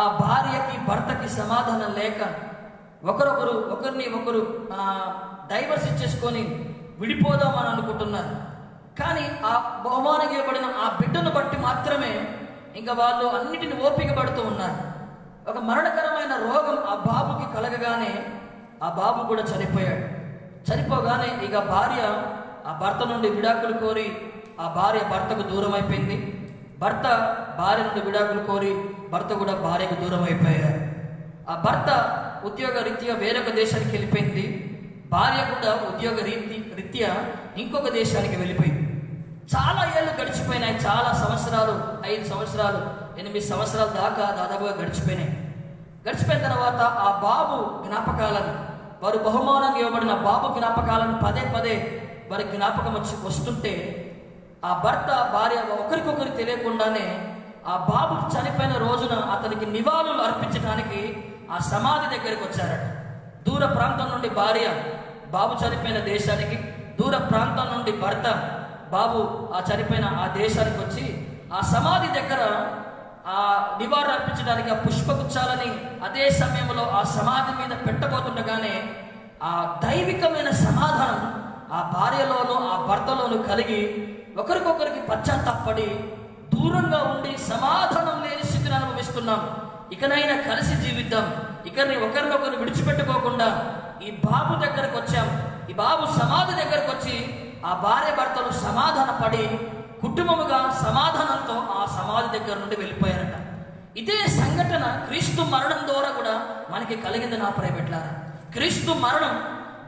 ఆ భార్యకి భర్తకి సమాధానం లేక ఒకరిని ఒకరు డైవర్స్ ఇచ్చేసుకొని విడిపోదామని అనుకుంటున్నారు. కానీ ఆ బహుమానం ఇవ్వబడిన ఆ బిడ్డను బట్టి మాత్రమే ఇంకా వాళ్ళు అన్నిటిని ఓపిక పడుతూ ఉన్నారు. ఒక మరణకరమైన రోగం ఆ బాబుకి కలగగానే ఆ బాబు కూడా చనిపోయాడు. చనిపోగానే ఇక భార్య ఆ భర్త నుండి విడాకులు కోరి, ఆ భార్య భర్తకు దూరం అయిపోయింది. భర్త భార్య నుండి విడాకులు కోరి భర్త కూడా భార్యకు దూరం అయిపోయారు. ఆ భర్త ఉద్యోగ రీత్యా వేరొక దేశానికి వెళ్ళిపోయింది. భార్య కూడా ఉద్యోగ రీత్యా ఇంకొక దేశానికి వెళ్ళిపోయింది. చాలా ఏళ్ళు గడిచిపోయినాయి. చాలా సంవత్సరాలు, 5 సంవత్సరాలు, 8 సంవత్సరాల దాకా దాదాపుగా గడిచిపోయినాయి. గడిచిపోయిన తర్వాత ఆ బాబు జ్ఞాపకాలను, వారు బహుమానంగా ఇవ్వబడిన బాబు జ్ఞాపకాలను పదే వారి జ్ఞాపకం వస్తుంటే ఆ భర్త భార్య ఒకరికొకరు తెలియకుండానే ఆ బాబు చనిపోయిన రోజున అతనికి నివాళులు అర్పించడానికి ఆ సమాధి దగ్గరికి వచ్చారట. దూర ప్రాంతం నుండి భార్య బాబు చనిపోయిన దేశానికి, దూర ప్రాంతం నుండి భర్త బాబు ఆ చనిపోయిన ఆ దేశానికి వచ్చి ఆ సమాధి దగ్గర ఆ నివారణ అర్పించడానికి ఆ పుష్పగుచ్చాలని అదే సమయంలో ఆ సమాధి మీద పెట్టబోతుండగానే ఆ దైవికమైన సమాధానం ఆ భార్యలోనూ ఆ భర్తలోనూ కలిగి ఒకరికొకరికి పశ్చాత్తాపడి దూరంగా ఉండి సమాధానం లేని స్థితిని అనుభవిస్తున్నాం. ఇకనైనా కలిసి జీవిద్దాం, ఒకరినొకరు విడిచిపెట్టుకోకుండా ఈ బాబు దగ్గరకు వచ్చాం. ఈ బాబు సమాధి దగ్గరకు వచ్చి ఆ భార్య భర్తలు సమాధాన పడి కుటుంబముగా సమాధానంతో ఆ సమాధి దగ్గర నుండి వెళ్ళిపోయారట. ఇదే సంఘటన క్రీస్తు మరణం ద్వారా కూడా మనకి కలిగింది నా ప్రియబిడ్డలారా. క్రీస్తు మరణం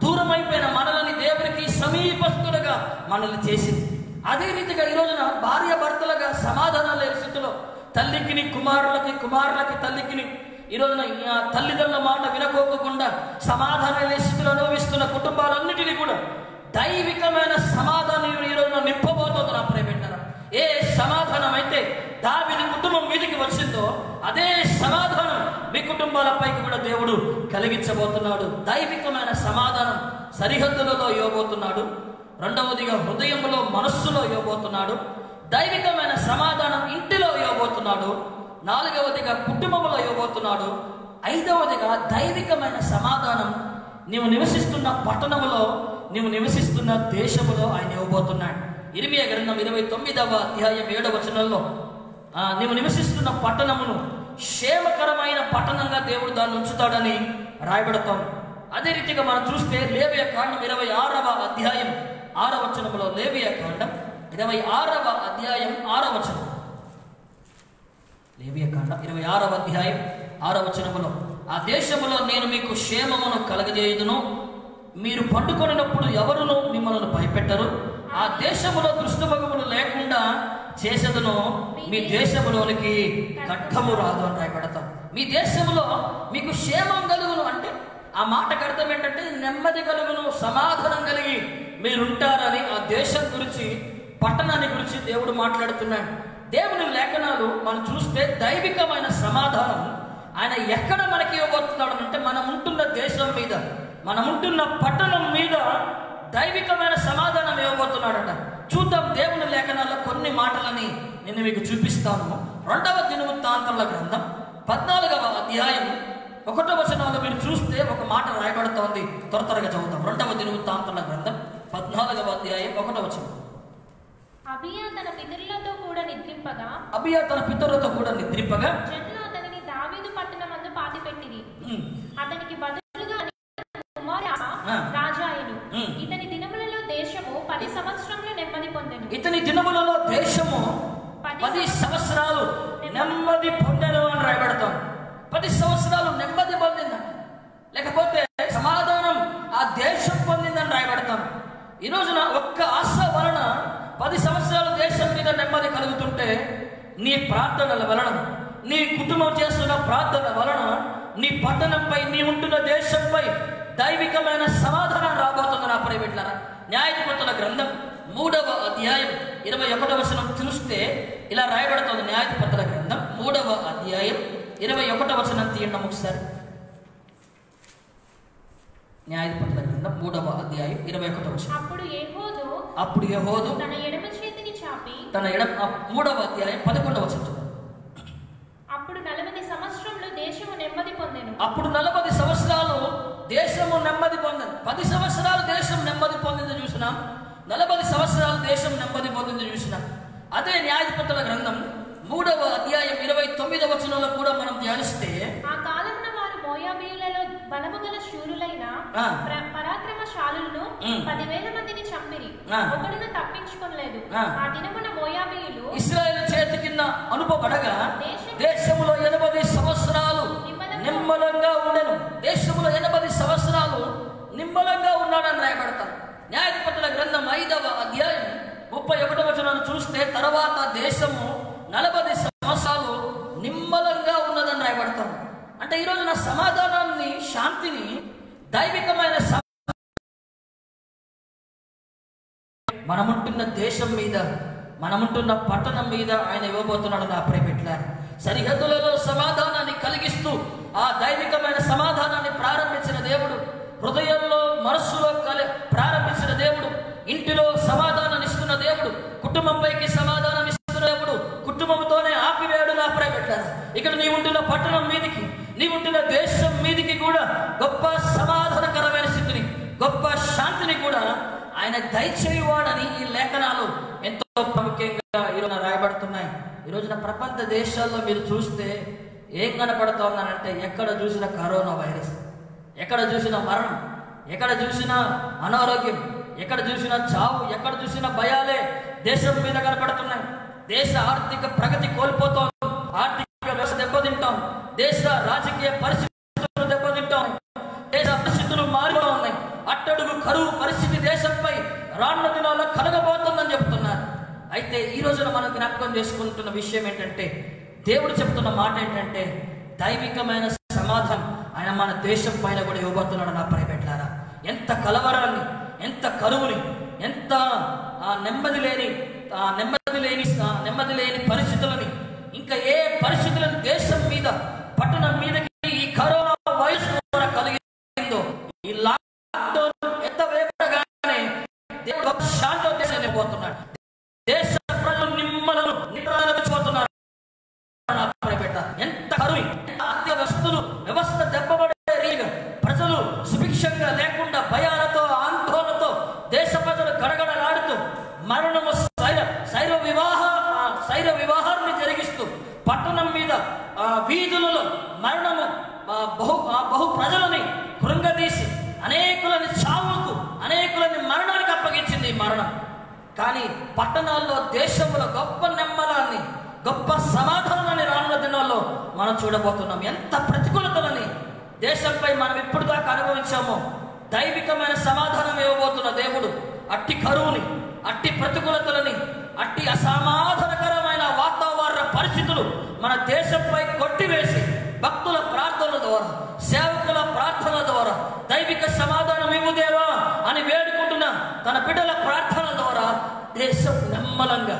దూరమైపోయిన మనల్ని దేవునికి సమీపస్తులుగా మనల్ని చేసింది. అదే రీతిగా ఈ రోజున భార్య భర్తలుగా సమాధానం లేని స్థితిలో తల్లికిని కుమారులకి తల్లికిని ఈ రోజున తల్లిదండ్రుల మాట వినకోకుండా సమాధానం లేని స్థితిలో అనుభవిస్తున్న కుటుంబాలన్నిటినీ కూడా దైవికమైన సమాధానం ఈ రోజున నింపబోతోంది నా ప్రియబిడ్డలారా. ఏ సమాధానం అయితే దావీదు కుటుంబం మీదికి వచ్చిందో అదే సమాధానం మీ కుటుంబాలపైకి కూడా దేవుడు కలిగించబోతున్నాడు. దైవికమైన సమాధానం సరిహద్దులలో ఇవ్వబోతున్నాడు. రెండవదిగా హృదయంలో, మనస్సులో ఇవ్వబోతున్నాడు. దైవికమైన సమాధానం ఇంటిలో ఇవ్వబోతున్నాడు. 4వదిగా కుటుంబంలో ఇవ్వబోతున్నాడు. ఐదవదిగా దైవికమైన సమాధానం నీవు నివసిస్తున్న పట్టణములో, నీవు నివసిస్తున్న దేశములో ఆయన ఇవ్వబోతున్నాడు. ఇర్మియా గ్రంథం 29వ అధ్యాయం 7వ వచనంలో నీవు నివసిస్తున్న పట్టణమును క్షేమకరమైన పట్టణంగా దేవుడు దాన్ని ఉంచుతాడని రాయబడతాం. అదే రీతిగా మనం చూస్తే లేవియా కాండం 26వ అధ్యాయం 6వ వచనంలో, లేవియా కాండం 26వ అధ్యాయం 6వ వచనం, లేవియా కాండం 26వ అధ్యాయం 6వ వచనములో, ఆ దేశములో నేను మీకు క్షేమమును కలగజేయుదును, మీరు పండుకొనినప్పుడు ఎవరును మిమ్మల్ని భయపెట్టరు, ఆ దేశములో దుష్టభగములు లేకుండా చేసేదను, మీ దేశములోనికి ఖడ్గము రాదు అని రాయబడతాం. మీ దేశంలో మీకు క్షేమం కలుగును అంటే ఆ మాటకు అర్థం ఏంటంటే నెమ్మది కలుగును, సమాధానం కలిగి మీరుంటారని ఆ దేశం గురించి, పట్టణాన్ని గురించి దేవుడు మాట్లాడుతున్నాడు. దేవుని లేఖనాలు మనం చూస్తే దైవికమైన సమాధానం ఆయన ఎక్కడ మనకి ఇవ్వబోతున్నాడు అంటే మనం ఉంటున్న దేశం మీద, మనం ఉంటున్న పట్టణం మీద దైవికమైన సమాధానం ఇవ్వబోతున్నాడట. చూద్దాం దేవుని లేఖనాల్లో కొన్ని మాటలని నేను మీకు చూపిస్తాను. 2వ దినవృత్తాంతముల గ్రంథం 14వ అధ్యాయం 1వ వచనంలో మీరు చూస్తే ఒక మాట రాయబడుతోంది. త్వరగా చదువుతాం. 2వ దినవృత్తాంతముల గ్రంథం 14వ అధ్యాయం 1వ వచనం. అబియా తన పితరులతో కూడా నిద్రింపగా, జనులు అతనిని దావీదు పట్టణమందు పాతిపెట్టిరి. అతనికి బదులుగా కుమారుడు రాజాయను. ఇతని దినములలో దేశము 10 సంవత్సరములు నెమ్మది పొందెను. ఇతని దినములలో దేశము 10 సంవత్సరాలు నెమ్మది పొందెను అని రాయబడతాం. 10 సంవత్సరాలు నెమ్మది పొందిందంట, లేకపోతే సమాధానం ఆ దేశం పొందిందని రాయబడతాం. ఈ రోజున ఒక్క ఆశ వలన 10 సంవత్సరాలు దేశం మీద నెమ్మది కలుగుతుంటే, నీ ప్రార్థనల వలన, నీ కుటుంబం చేస్తున్న ప్రార్థన వలన, నీ పట్టణంపై, నీ ఉంటున్న దేశంపై దైవికమైన సమాధానం రాబోతుంది. నా ప్రియబిడ్డలారా, న్యాయాధిపతుల గ్రంథం 3వ అధ్యాయం 21వ వచనం చూస్తే ఇలా రాయబడుతుంది. న్యాయాధిపతుల గ్రంథం 3వ అధ్యాయం 21వ వచనం తీయండి ఒకసారి. న్యాయాధిపతుల గ్రంథం 3వ అధ్యాయం 21వ వచనం. అప్పుడు యెహోదు తన ఎడమ చేతిని చాపి, 3వ అధ్యాయం 11వ వచనం. అప్పుడు 40 సంవత్సరములు దేశము నెమ్మది పొందెను. అప్పుడు 40 సంవత్సరాలు దేశము నెమ్మది పొందింది. 10 సంవత్సరాలు దేశం నెమ్మది పొందింది చూసినాం, 40 సంవత్సరాలు దేశం నెమ్మది పొందింది చూసినాం. అదే న్యాయాధిపతుల గ్రంథం 3వ అధ్యాయం 29వ వచనంలో కూడా మనం ధ్యానిస్తే, ఆ కాలమున వారు మోయాబీయులలో బలము గల శూరులైన పరాక్రమశాలులను 10,000 మందిని చంపిరి, ఒకడును తప్పించుకొనలేదు. ఆ దినమున మోయాబీయులు ఇశ్రాయేలు చేతి కింద అనుపబడగా దేశములో 80 సంవత్సరాలు నిమ్మలంగా ఉండెను. దేశంలో 80 సంవత్సరాలు నిమ్మలంగా ఉన్నాడని రాయబడతారు. న్యాయాధిపతుల గ్రంథం 5వ అధ్యాయం 31వ వచనాన్ని చూస్తే, తర్వాత దేశము 40 సంవత్సరాలు నిమ్మలంగా ఉన్నదని రాయబడతాం. అంటే ఈరోజు నా సమాధానాన్ని, శాంతిని, దైవికమైన మనముంటున్న దేశం మీద, మనముంటున్న పట్టణం మీద ఆయన ఇవ్వబోతున్నాడు. నా ప్రియబిడ్డలారా, సరిహద్దులలో సమాధానాన్ని కలిగిస్తూ ఆ దైవికమైన సమాధానాన్ని ప్రారంభించిన దేవుడు, హృదయంలో, మనస్సులో ప్రారంభించిన దేవుడు, ఇంటిలో సమాధానాన్ని ఇస్తున్న దేవుడు, కుటుంబంపైకి సమాధానం ఇస్తున్న దేవుడు, కుటుంబంతోనే ఆపివేయడు. నా ప్రియబిడ్డలారా, ఇక్కడ నీ ఉంటున్న పట్టణం మీదికి, నీ ఉంటున్న దేశం మీదికి కూడా గొప్ప సమాధానకరమైన స్థితిని, గొప్ప శాంతిని కూడా ఆయన దయచేయువాడని ఈ లేఖనాలు ఎంతో ప్రాముఖ్యంగా ఈరోజు రాయబడుతున్నాయి. ఈరోజున ప్రపంచ దేశాల్లో మీరు చూస్తే ఏం కనపడుతోందనంటే, ఎక్కడ చూసిన కరోనా వైరస్, ఎక్కడ చూసిన మరణం, ఎక్కడ చూసిన అనారోగ్యం, ఎక్కడ చూసిన చావు, ఎక్కడ చూసిన భయాలే దేశం మీద కనపడుతున్నాయి. దేశ ఆర్థిక ప్రగతి కోల్పోతోంది, ఆర్థిక వ్యవస్థ దెబ్బతింటాం, దేశ రాజకీయ పరిస్థితులు దెబ్బతింటాం, దేశ పరిస్థితులు మారిపో ఉన్నాయి. అట్టడుగు కరువు పరిస్థితి దేశంపై రానున్న దినాల్లో కలగబోతుందని చెప్తున్నారు. అయితే ఈ రోజున మనం జ్ఞాపకం చేసుకుంటున్న విషయం ఏంటంటే, దేవుడు చెప్తున్న మాట ఏంటంటే, దైవికమైన సమాధానం ఆయన మన దేశం పైన కూడా ఇవ్వబోతున్నాడు. నా ప్రియబిడ్డలారా, ఎంత కలవరాన్ని, ఎంత కరువుని, ఎంత నెమ్మది లేని పరిస్థితులని, ఇంకా ఏ పరిస్థితులను దేశం మీద, పట్టణం మీదకి ఈ కరోనా వైరస్ ద్వారా కలిగిందో, ఈ లాక్డౌన్ ఎంత వేగంగానే దేవుడు శాంతి దేశాన్ని పోతున్నాడు. దేశ ప్రజలు నిమ్మలను నిద్రపోతున్నారు. ఎంత కరువు, ఆర్థిక వ్యవస్థ వైర వివాహాన్ని జరిగిస్తూ పట్టణం మీద వీధులలో మరణము బహు ప్రజలని కృంగదీసి అనేకులని చావుకు అనేకులని మరణానికి అప్పగించింది ఈ మరణం. కానీ పట్టణాల్లో దేశంలో గొప్ప నెమ్మలాన్ని గొప్ప సమాధానాన్ని రానున్న దినాల్లో మనం చూడబోతున్నాం. ఎంత ప్రతికూలతలని దేశంపై మనం ఇప్పుడు దాకా అనుభవించామో దైవికమైన సమాధానం ఇవ్వబోతున్న దేవుడు అట్టి కరువుని, అట్టి ప్రతికూలతలని, అట్టి అసమాధానకరమైన వాతావరణ పరిస్థితులు మన దేశంపై కొట్టివేసి భక్తుల ప్రార్థనల ద్వారా, సేవకుల ప్రార్థనల ద్వారా దైవిక సమాధానం ఇవ్వుదేవా అని వేడుకుంటున్న తన బిడ్డల ప్రార్థనల ద్వారా దేశం నిమ్మలంగా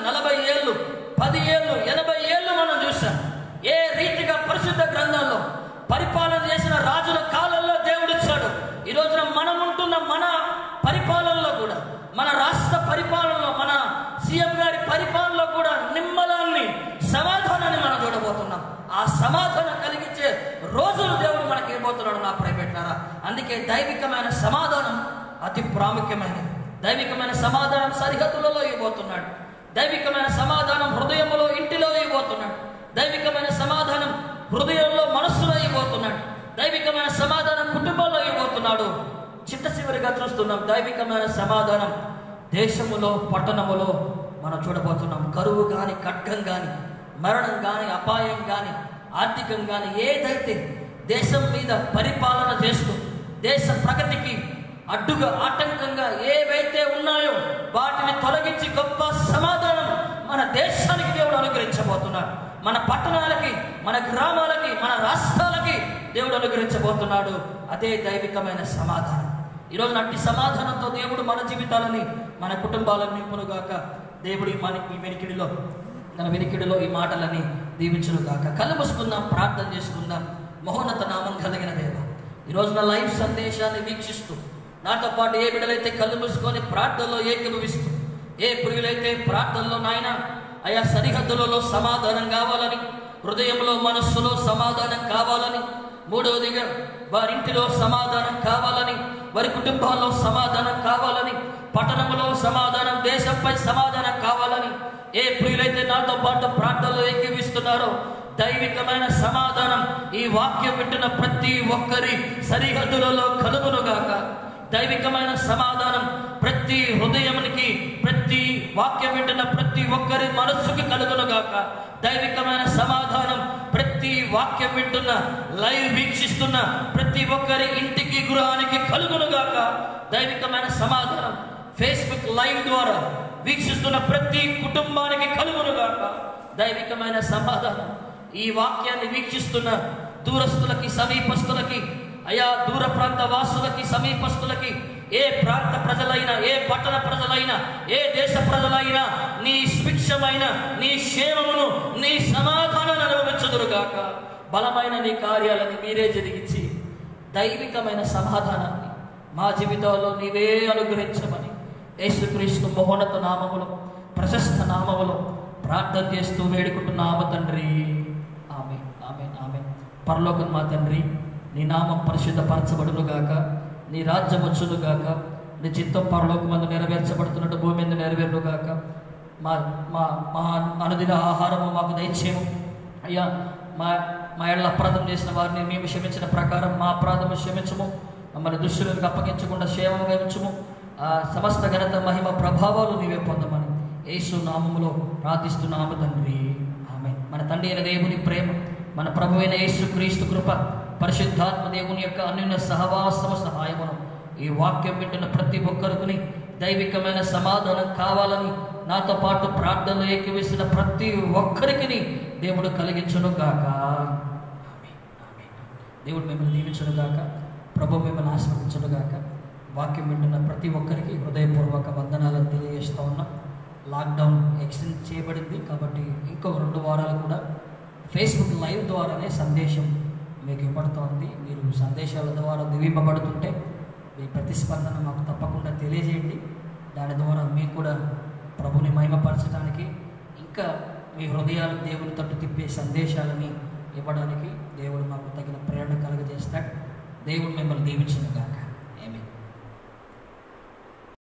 40 ఏళ్ళు 10 ఏళ్ళు 80 ఏళ్ళు మనం చూసాం. ఏ రీతిగా పరిశుద్ధ గ్రంథంలో పరిపాలన చేసిన రాజుల కాలంలో దేవుడిచ్చాడు. ఈ రోజున మనం ఉంటున్న మన పరిపాలనలో కూడా, మన రాష్ట్ర పరిపాలనలో, మన సీఎం గారి పరిపాలనలో కూడా నిమ్మలాన్ని, సమాధానాన్ని మనం చూడబోతున్నాం. ఆ సమాధానం కలిగించే రోజులు దేవుడు మనకి ఇవ్వబోతున్నాడు నా ప్రైవేట్లారా. అందుకే దైవికమైన సమాధానం అతి ప్రాముఖ్యమైనది. దైవికమైన సమాధానం సరిహద్దులలో ఇవ్వబోతున్నాడు. దైవికమైన సమాధానం హృదయంలో, ఇంటిలో ఇవ్వబోతున్నాడు. దైవికమైన సమాధానం హృదయంలో, మనస్సులో ఇవ్వబోతున్నాడు. దైవికమైన సమాధానం కుటుంబంలో ఇవ్వబోతున్నాడు. చిట్ట చివరిగా చూస్తున్నాం దైవికమైన సమాధానం దేశములో, పట్టణములో మనం చూడబోతున్నాం. కరువు కానీ, ఖడ్గం కానీ, మరణం కానీ, అపాయం కానీ, ఆర్థికం కానీ ఏదైతే దేశం మీద పరిపాలన చేస్తూ దేశ ప్రగతికి అడ్డుగా, ఆటంకంగా ఏవైతే ఉన్నాయో వాటిని తొలగించి గొప్ప సమాధానం మన దేశానికి దేవుడు అనుగ్రహించబోతున్నాడు. మన పట్టణాలకి, మన గ్రామాలకి, మన రాష్ట్రాలకి దేవుడు అనుగ్రహించబోతున్నాడు. అదే దైవికమైన సమాధానం. ఈరోజు అట్టి సమాధానంతో దేవుడు మన జీవితాలని, మన కుటుంబాలను నింపునుగాక. దేవుడి మనకి మన వెనికిడిలో ఈ మాటలని దీవించునుగాక. కళ్ళు మూసుకుందాం, ప్రార్థన చేసుకుందాం. మహోన్నత నామం కలిగిన దేవ, ఈరోజు నా లైవ్ సందేశాన్ని వీక్షిస్తూ నాతో పాటు ఏ బిడ్డలైతే కళ్ళు మూసుకొని ప్రార్థనలో ఏకీభవిస్తూ, ఏ పురుగులైతే ప్రార్థనలో నాయన అయా సరిహద్దులలో సమాధానం కావాలని, హృదయంలో, మనస్సులో సమాధానం కావాలని, మూడవదిగా వారింటిలో సమాధానం కావాలని, వారి కుటుంబాల్లో సమాధానం కావాలని, పట్టణంలో సమాధానం, దేశంపై సమాధానం కావాలని ఏ ప్రియులైతే నాతో పాటు ప్రార్థనలో ఏకీవిస్తున్నారో దైవికమైన సమాధానం ఈ వాక్యం వింటున్న ప్రతి ఒక్కరి సరిహద్దులలో కలుగునుగాక. దైవికమైన సమాధానం ప్రతి హృదయానికి, ప్రతి వాక్యం వింటున్న ప్రతి ఒక్కరి మనస్సుకి కలుగునుగాక. దైవికమైన సమాధానం ప్రతి వాక్యం వింటున్న, లైవ్ వీక్షిస్తున్న ప్రతి ఒక్కరి ఇంటికి, గృహానికి కలుగునుగాక. దైవికమైన సమాధానం ఫేస్బుక్ లైవ్ ద్వారా వీక్షిస్తున్న ప్రతి కుటుంబానికి కలుగునుగాక. దైవికమైన సమాధానం ఈ వాక్యాన్ని వీక్షిస్తున్న దూరస్తులకి, సమీపస్తులకి, అయా దూర ప్రాంత వాసులకి, సమీపస్తులకి, ఏ ప్రాంత ప్రజలైనా, ఏ పట్టణ ప్రజలైనా, ఏ దేశ ప్రజలైనా నీ సుభిక్షమైన, నీ క్షేమమును, నీ సమాధానాన్ని అనుభవించుదురుగాక. బలమైన నీ కార్యాలను మీరే జరిగించి దైవికమైన సమాధానాన్ని మా జీవితాల్లో నీవే అనుగ్రహించమని యేసుక్రీస్తు మహోన్నత నామములో, ప్రశస్త నామములో ప్రార్థన చేస్తూ వేడుకుంటున్నాము తండ్రి. ఆమేన్, ఆమేన్, ఆమేన్. పరలోకం మా తండ్రి, నీ నామం పరిశుద్ధపరచబడునుగాక, నీ రాజ్యం వచ్చునుగాక, నీ చిత్తం పరలోకమందు నెరవేర్చబడుతున్నట్టు భూమి మీద నెరవేరునుగాక. మా మా మా అనుదిన ఆహారము మాకు దయచేయము అయ్యా. మా ఎడల అపరాధం చేసిన వారిని మేము క్షమించిన ప్రకారం మా అపరాధము క్షమించము. మమ్మల్ని దుష్టులకు అప్పగించకుండా క్షేమంగా ఉంచుము. సమస్త ఘనత, మహిమ, ప్రభావాలు నీవే పొందమని యేసు నామములో ప్రార్థిస్తున్నాము తండ్రి. ఆమేన్. మన తండ్రి అయిన దేవుని ప్రేమ, మన ప్రభు అయిన యేసు క్రీస్తు కృప, పరిశుద్ధాత్మ దేవుని యొక్క అన్యోన్య సహవాసము, సహాయమును ఈ వాక్యం వింటున్న ప్రతి ఒక్కరికి దైవికమైన సమాధానం కావాలని నాతో పాటు ప్రార్థనలు ఏకీవేసిన ప్రతి ఒక్కరికి దేవుడు కలిగించును గాక. దేవుడు మిమ్మల్ని దీవించును గాక. ప్రభు మిమ్మల్ని ఆశీర్వదించును గాక. వాక్యం వింటున్న ప్రతి ఒక్కరికి హృదయపూర్వక వందనాలను తెలియజేస్తూ ఉన్నాం. లాక్డౌన్ ఎక్స్టెండ్ చేయబడింది కాబట్టి ఇంకో 2 వారాలు కూడా ఫేస్బుక్ లైవ్ ద్వారానే సందేశం మీకు ఇవ్వబడుతోంది. మీరు సందేశాల ద్వారా దీవింపబడుతుంటే మీ ప్రతిస్పందన మాకు తప్పకుండా తెలియజేయండి. దాని ద్వారా మీకు కూడా ప్రభుని మహిమపరచడానికి, ఇంకా మీ హృదయాలు దేవుని తట్టు తిప్పే సందేశాలని ఇవ్వడానికి దేవుడు మాకు తగిన ప్రేరణ కలుగజేస్తాడు. దేవుడు మిమ్మల్ని దీవించును గాక.